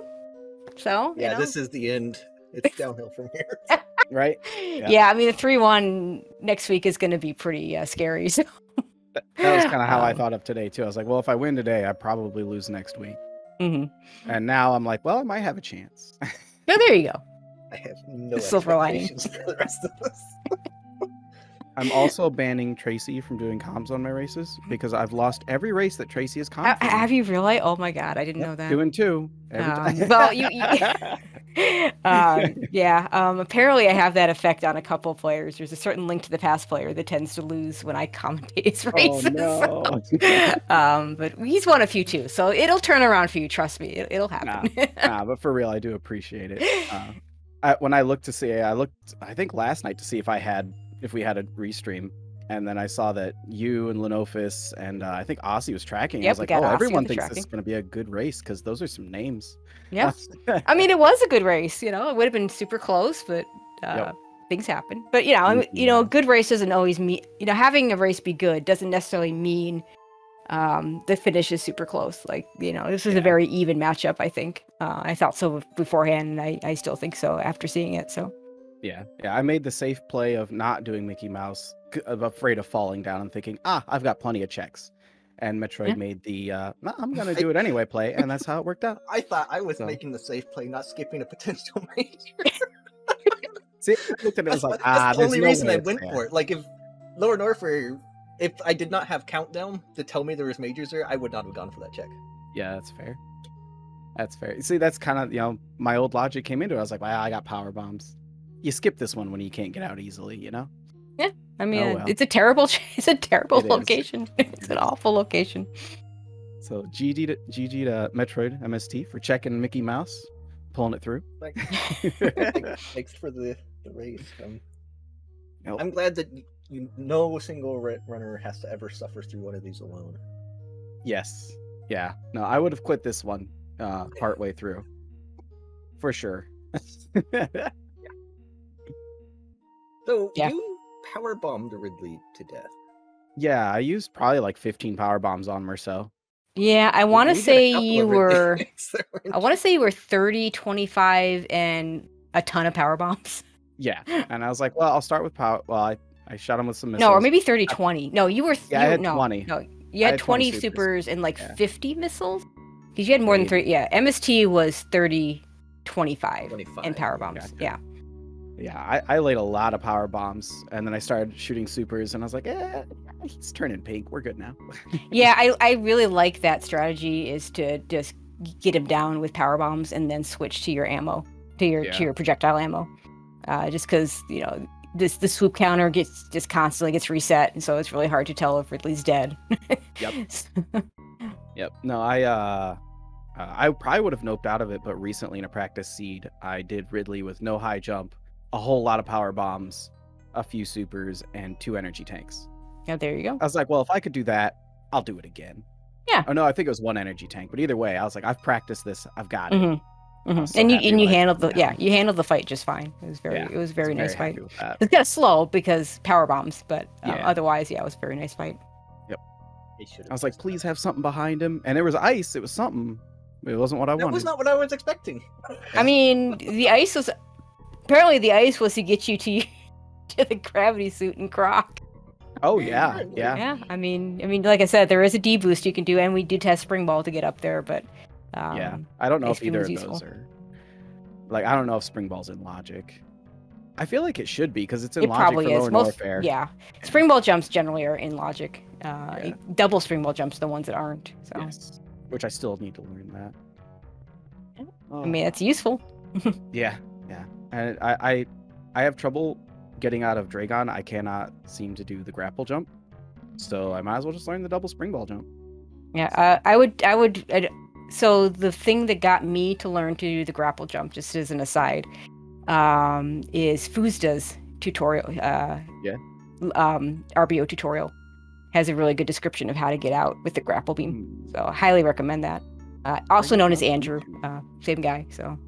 So
yeah, this is the end. It's downhill from here.
Right?
Yeah, I mean the 3-1 next week is going to be pretty scary. So.
That was kind of how I thought of today too. I was like, well, if I win today, I probably lose next week. And now I'm like, well, I might have a chance.
No, there you go.
I have no
silver lining
expectations for the rest of this.
I'm also banning Tracy from doing comms on my races because I've lost every race that Tracy has commed.
Have you really? Oh my god, I didn't know that.
2 and 2 every time.
Well, apparently I have that effect on a couple players. There's a certain link to the past player that tends to lose when I commentate his races.
Oh, no.
But he's won a few too, so it'll turn around for you. Trust me, it'll happen.
But for real, I do appreciate it. When I looked, I think last night to see if we had a restream, and then I saw that you and Lenofis and I think Aussie was tracking. I was like, everyone thinks this is going to be a good race because those are some names.
Yeah, I mean, it was a good race. It would have been super close, but things happen. But a good race doesn't always mean having a race be good doesn't necessarily mean the finish is super close. Like this is a very even matchup. I think I thought so beforehand, and I still think so after seeing it. So.
Yeah, I made the safe play of not doing Mickey Mouse, afraid of falling down and thinking, I've got plenty of checks. And Metroid made the, no, I'm going to do it anyway play, and that's how it worked out.
I thought I was making the safe play, not skipping a potential major.
See, I looked at it, I was like,
that's the only reason I went for it. Like, if Lower Norfair, if I did not have Countdown to tell me there was majors there, I would not have gone for that check.
Yeah, that's fair. That's fair. See, that's kind of, my old logic came into it. I was like, well, I got power bombs. You skip this one when you can't get out easily, Yeah,
I mean, it's a terrible location. It's an awful location.
So GG to Metroid MST for checking Mickey Mouse, pulling it through.
Thanks for the race. I'm glad that no single runner has to ever suffer through one of these alone.
Yes. Yeah. No, I would have quit this one partway through. For sure.
So you power bombed Ridley to death.
Yeah, I used probably like 15 power bombs on Merceau.
Yeah, I want to say you were. I want to say you were 30, 25, and a ton of power bombs.
Yeah, and I was like, well, I'll start with power. Well, I shot him with some missiles.
No, or maybe 30-20. No, you were.
Yeah, I had 20.
No, you
I
had
had
20
20
supers and like
Yeah.
50 missiles. Because you had more than
Maybe.
30. Yeah, MST was 30-25
25,
in power bombs.
Gotcha.
Yeah.
Yeah, I laid a lot of power bombs, and then I started shooting supers, and I was like, he's turning pink. We're good now.
Yeah, I really like that strategy, is to just get him down with power bombs and then switch to your ammo, to your projectile ammo. Just because, you know, the swoop counter just constantly gets reset, and so it's really hard to tell if Ridley's dead.
Yep. Yep. No, I probably would have noped out of it, but recently in a practice seed, I did Ridley with no high jump, a whole lot of power bombs, a few supers, and 2 energy tanks.
Yeah, there you go.
I was like, well, if I could do that, I'll do it again.
Yeah.
Oh no, I think it was 1 energy tank, but either way, I was like, I've practiced this, I've got it.
Mm-hmm.
I was so
And
happy
you
when I
handled
did that.
you handled the fight just fine. It was
Yeah,
very nice fight.
happy with that.
It's kind of slow because power bombs, but
Yeah.
otherwise, yeah, it was a very nice fight.
I was like, please have something behind him, and there was ice. It was something. It wasn't what I
That
wanted.
was not what I was expecting.
I mean, the ice was to get you to the gravity suit and Croc.
Oh yeah.
Yeah. I mean, like I said, there is a D boost you can do, and we did test Spring Ball to get up there, but
Yeah. I don't know if
ice
either
beam
of
is
those
useful.
are. Like, I don't know if Spring Ball's in Logic. I feel like it should be because it's in
It
Logic
probably
for
is.
lower
Most,
Norfair.
yeah. Spring Ball jumps generally are in Logic. Double Spring Ball jumps are the ones that aren't. So
Yes. Which I still need to learn that.
I mean, it's useful.
Yeah. And I have trouble getting out of Dragon. I cannot seem to do the grapple jump. So I might as well just learn the double spring ball jump.
Yeah, so the thing that got me to learn to do the grapple jump, just as an aside, is Fuzda's tutorial. RBO tutorial has a really good description of how to get out with the grapple beam. So I highly recommend that. Also known as Andrew, same guy. So.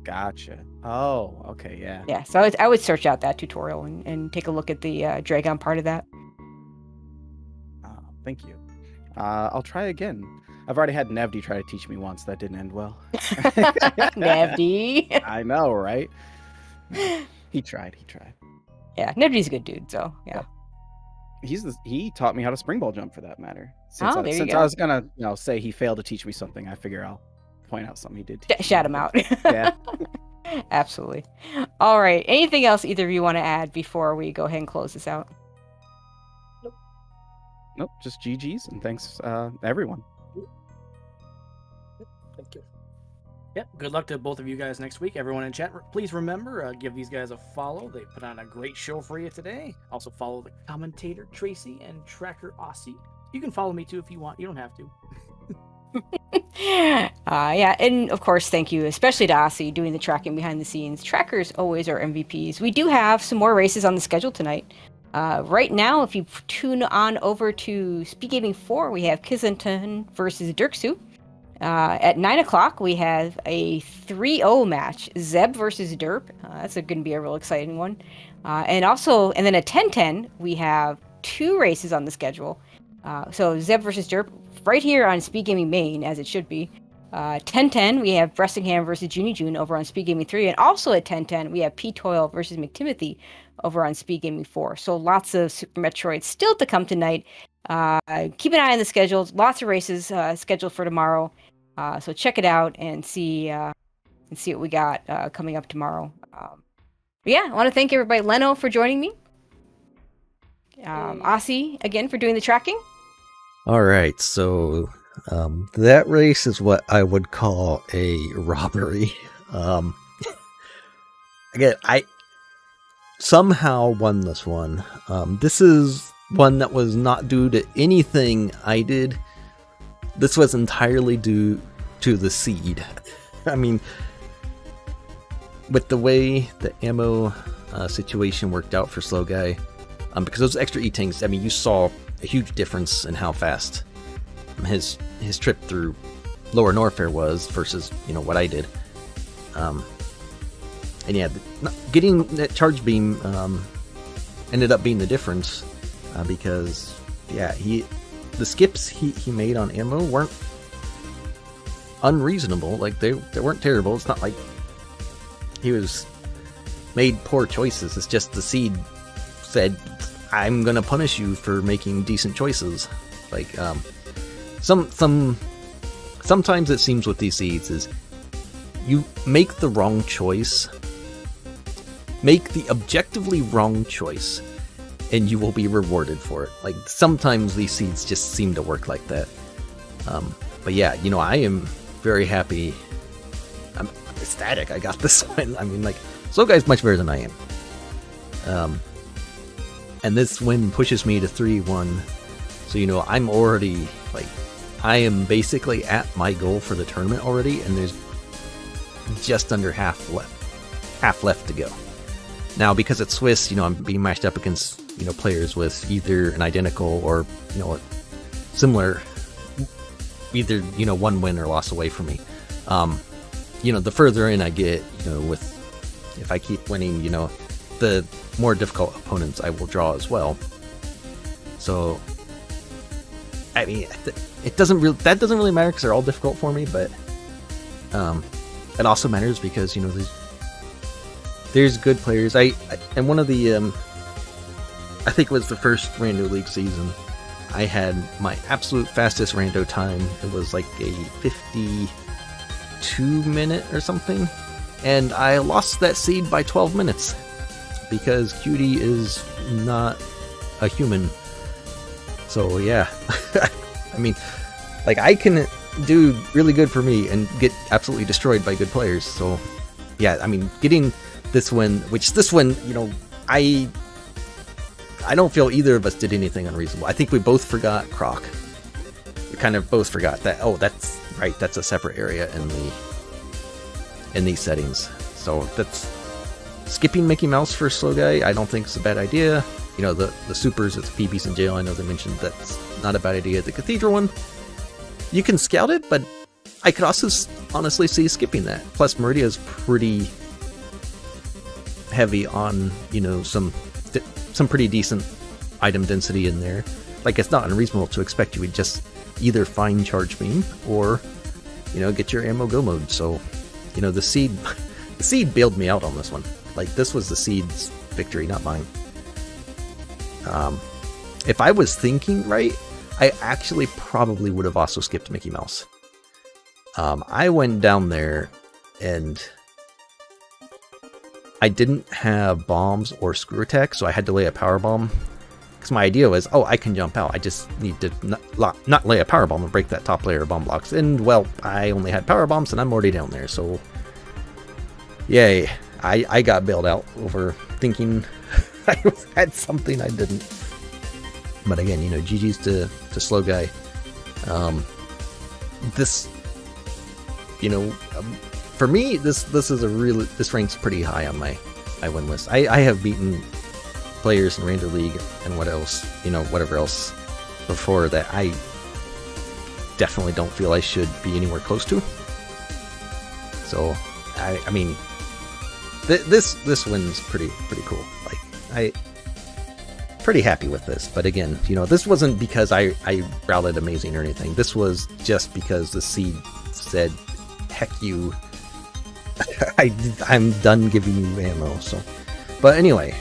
Gotcha. Oh, okay, yeah.
Yeah, so I would search out that tutorial and take a look at the Dragon part of that.
Thank you. I'll try again. I've already had Nevdi try to teach me once. That didn't end well.
Nevdi.
I know, right? He tried.
Yeah, Nevdi's a good dude, so yeah.
He taught me how to spring ball jump, for that matter.
There you
Since
go.
I was gonna, say he failed to teach me something, I figure I'll point out something he did.
Shout him out.
Yeah.
Absolutely. All right. Anything else either of you want to add before we go ahead and close this out?
Nope. Just GGs and thanks, everyone.
Thank you.
Yep. Good luck to both of you guys next week. Everyone in chat, please remember, give these guys a follow. They put on a great show for you today. Also follow the commentator Tracy and Tracker Aussie. You can follow me too if you want. You don't have to.
Yeah, and of course, thank you, especially to Aussie, doing the tracking behind the scenes. Trackers always are MVPs. We do have some more races on the schedule tonight. Right now, if you tune on over to Speed Gaming 4, we have Kizington versus Dirksu. At 9 o'clock, we have a 3-0 match, Zeb versus Derp. That's going to be a real exciting one. And then at 10:10, we have 2 races on the schedule. So Zeb versus Derp, right here on Speed Gaming Main, as it should be. 10:10, we have Bressingham versus Junie June over on Speed Gaming 3. And also at 10:10, we have P. Toyle versus McTimothy over on Speed Gaming 4. So lots of Super Metroid still to come tonight. Keep an eye on the schedule. Lots of races scheduled for tomorrow. So check it out and see what we got coming up tomorrow. I want to thank everybody. Leno for joining me. Aussie again for doing the tracking.
All right, so that race is what I would call a robbery. Again, I somehow won this one. This is one that was not due to anything I did. This was entirely due to the seed. I mean, with the way the ammo situation worked out for Slow Guy, because those extra E-tanks, I mean, you saw a huge difference in how fast his trip through Lower Norfair was versus what I did. And yeah, getting that charge beam ended up being the difference because the skips he made on ammo weren't unreasonable. Like they weren't terrible. It's not like he was made poor choices. It's just the seed said, I'm gonna punish you for making decent choices. Like, sometimes it seems with these seeds is you make the wrong choice, make the objectively wrong choice, and you will be rewarded for it. Like, sometimes these seeds just seem to work like that. But yeah, you know, I am very happy. I'm ecstatic I got this win. I mean, like, ShyGuy's much better than I am. And this win pushes me to 3-1. So, you know, I'm already, like, I am basically at my goal for the tournament already, and there's just under half left to go. Now, because it's Swiss, you know, I'm being matched up against, you know, players with either an identical or, you know, similar, either, you know, one win or loss away from me. You know, the further in I get, you know, if I keep winning, you know, the more difficult opponents I will draw as well. So, I mean, that doesn't really matter because they're all difficult for me, but it also matters because, you know, there's good players. And one of the I think it was the first Rando League season, I had my absolute fastest Rando time. It was like a 52-minute or something, and I lost that seed by 12 minutes because Cutie is not a human. So yeah, I mean, like, I can do really good for me and get absolutely destroyed by good players. So yeah, I mean, getting this win, you know, I don't feel either of us did anything unreasonable. I think we both forgot Croc. We kind of both forgot that, oh, that's right, that's a separate area in these settings. So that's skipping Mickey Mouse for ShyGuy. I don't think it's a bad idea. You know, the supers at the PBs in jail, I know they mentioned that's not a bad idea. The Cathedral one, you can scout it, but I could also honestly see skipping that. Plus, Meridia is pretty heavy on, you know, some pretty decent item density in there. Like, it's not unreasonable to expect you would just either find Charge Beam or, you know, get your ammo go mode. So, you know, the seed bailed me out on this one. Like, this was the seed's victory, not mine. If I was thinking right, I actually probably would have also skipped Mickey Mouse. I went down there and I didn't have bombs or screw attack, so I had to lay a power bomb. Because my idea was, oh, I can jump out. I just need to not lay a power bomb and break that top layer of bomb blocks. And, well, I only had power bombs and I'm already down there, so yay. I got bailed out over thinking I had something I didn't. But again, you know, GG's to ShyGuy. This, you know, for me, this ranks pretty high on my win list. I have beaten players in Rando League and whatever else before that I definitely don't feel I should be anywhere close to. So I mean, this win's pretty cool. Like, I pretty happy with this. But again, you know, this wasn't because I routed amazing or anything. This was just because the seed said, heck you, I'm done giving you ammo. So, but anyway,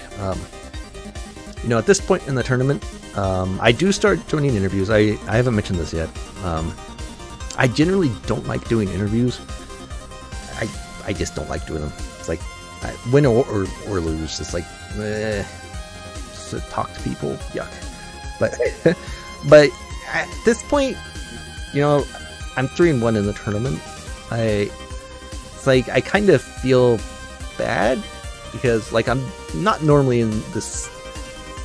you know, at this point in the tournament, I do start joining interviews. I haven't mentioned this yet. I generally don't like doing interviews. I just don't like doing them. It's like, win or lose. It's like, to talk to people, yuck. But but at this point, you know, I'm 3-1 in the tournament. It's like I kind of feel bad because, like, I'm not normally in this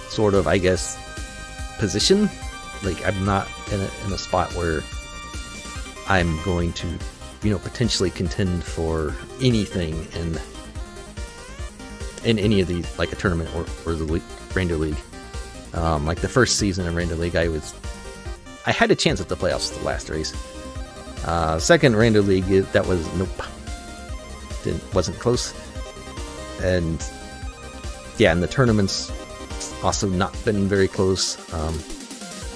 sort of, I guess, position. Like, I'm not in a spot where I'm going to, you know, potentially contend for anything in any of these, like a tournament or the Rando League. Like the first season of Rando League, I had a chance at the playoffs the last race. Second Rando League, that was nope, wasn't close. And yeah, and the tournaments also not been very close.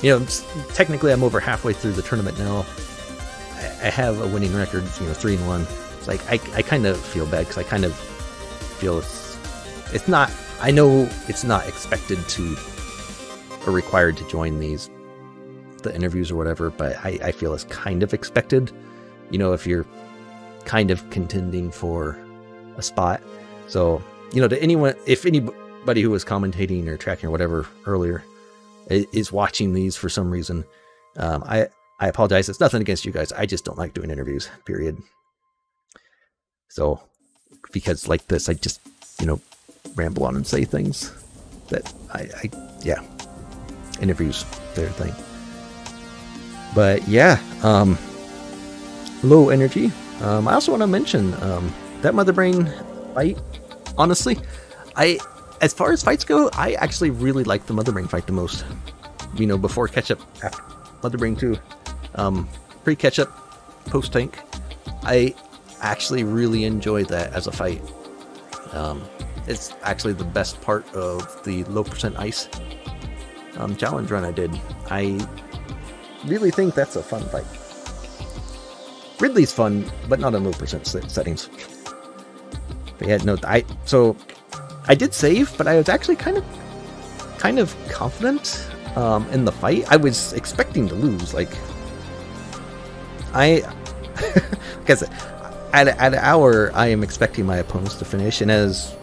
You know, technically I'm over halfway through the tournament now. I have a winning record, you know, 3-1. It's like I kind of feel bad because I kind of feel it's it's not. I know it's not expected to or required to join the interviews or whatever, but I feel it's kind of expected. You know, if you're kind of contending for a spot. So, you know, to anyone, if anybody who was commentating or tracking or whatever earlier is watching these for some reason, I apologize. It's nothing against you guys. I just don't like doing interviews, period. So, because like this, I just, you know, ramble on and say things that yeah, interviews, their thing. But yeah, low energy. I also want to mention that Mother Brain fight. Honestly, as far as fights go, I actually really like the Mother Brain fight the most. You know, before catch-up, after Mother Brain 2, pre-catch-up, post-tank, I actually really enjoy that as a fight. It's actually the best part of the low percent ice challenge run I did. I really think that's a fun fight. Ridley's fun, but not in low percent settings. But yeah, no, so I did save, but I was actually kind of confident in the fight. I was expecting to lose. Like because at an hour, I am expecting my opponents to finish, and as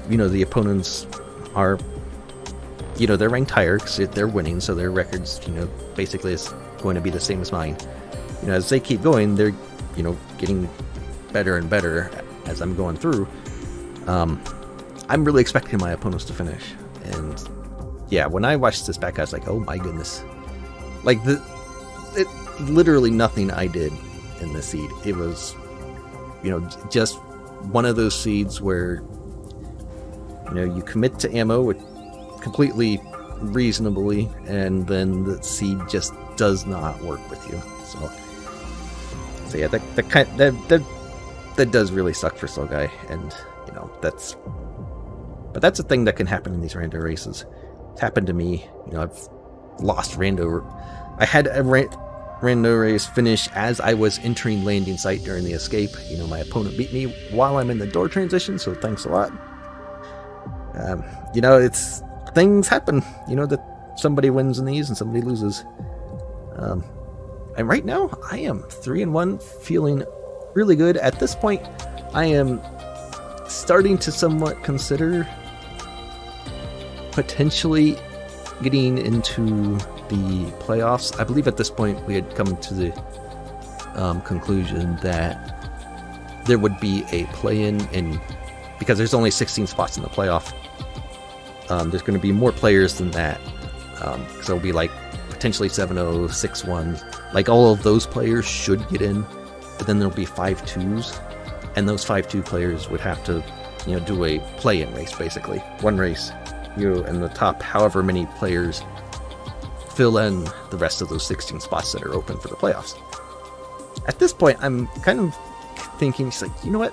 you know, the opponents are, you know, they're ranked higher because they're winning, so their records, you know, basically is going to be the same as mine. You know, as they keep going, they're, you know, getting better and better as I'm going through. I'm really expecting my opponents to finish, and yeah, when I watched this back, I was like, oh my goodness, like literally nothing I did in this seed. It was, you know, just one of those seeds where, you know, you commit to ammo completely reasonably, and then the seed just does not work with you. So yeah, that does really suck for ShyGuy, and you know, that's a thing that can happen in these rando races. It's happened to me. You know, I've lost rando. I had a rando race finish as I was entering landing site during the escape. You know, my opponent beat me while I'm in the door transition, so thanks a lot. You know, things happen. You know, that somebody wins in these and somebody loses. And right now, I am 3-1, feeling really good. At this point, I am starting to somewhat consider potentially getting into the playoffs. I believe at this point we had come to the conclusion that there would be a play-in, and because there's only 16 spots in the playoff, there's going to be more players than that. So it'll be like potentially 7-0, 6-1. Like all of those players should get in, but then there'll be 5-2s, and those 5-2 players would have to, you know, do a play-in race, basically. One race, you and the top however many players fill in the rest of those 16 spots that are open for the playoffs. At this point, I'm kind of thinking, it's like, you know what?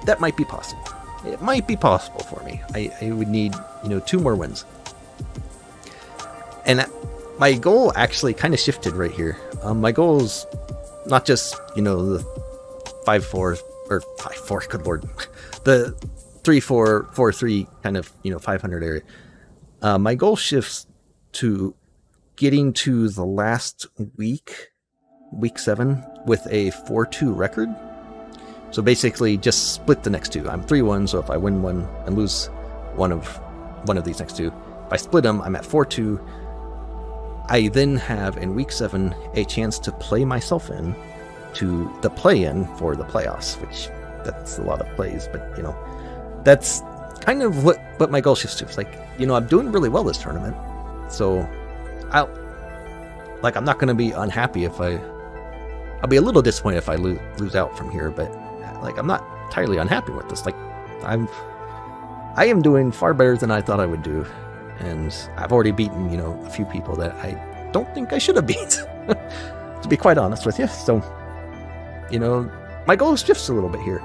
That might be possible. It might be possible for me. I would need, you know, 2 more wins. And my goal actually kind of shifted right here. My goal is not just, you know, the 5-4 or 5-4, good lord, the 3-4, 4-3 kind of, you know, 500 area. My goal shifts to getting to the last week 7, with a 4-2 record. So basically, just split the next 2. I'm 3-1, so if I win one and lose one of these next 2, if I split them, I'm at 4-2. I then have in week 7 a chance to play myself in to the play-in for the playoffs, which that's a lot of plays, but you know, that's kind of what my goal shifts to. It's like, you know, I'm doing really well this tournament, so I'm not going to be unhappy if I'll be a little disappointed if I lose out from here, but like, I'm not entirely unhappy with this. Like, I am doing far better than I thought I would do, and I've already beaten, you know, a few people that I don't think I should have beat, to be quite honest with you. So, you know, my goal shifts a little bit here,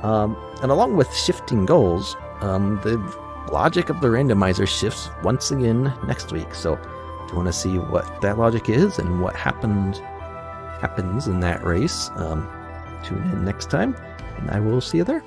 and along with shifting goals, the logic of the randomizer shifts once again next week. So if you want to see what that logic is and what happens in that race, tune in next time, and I will see you there.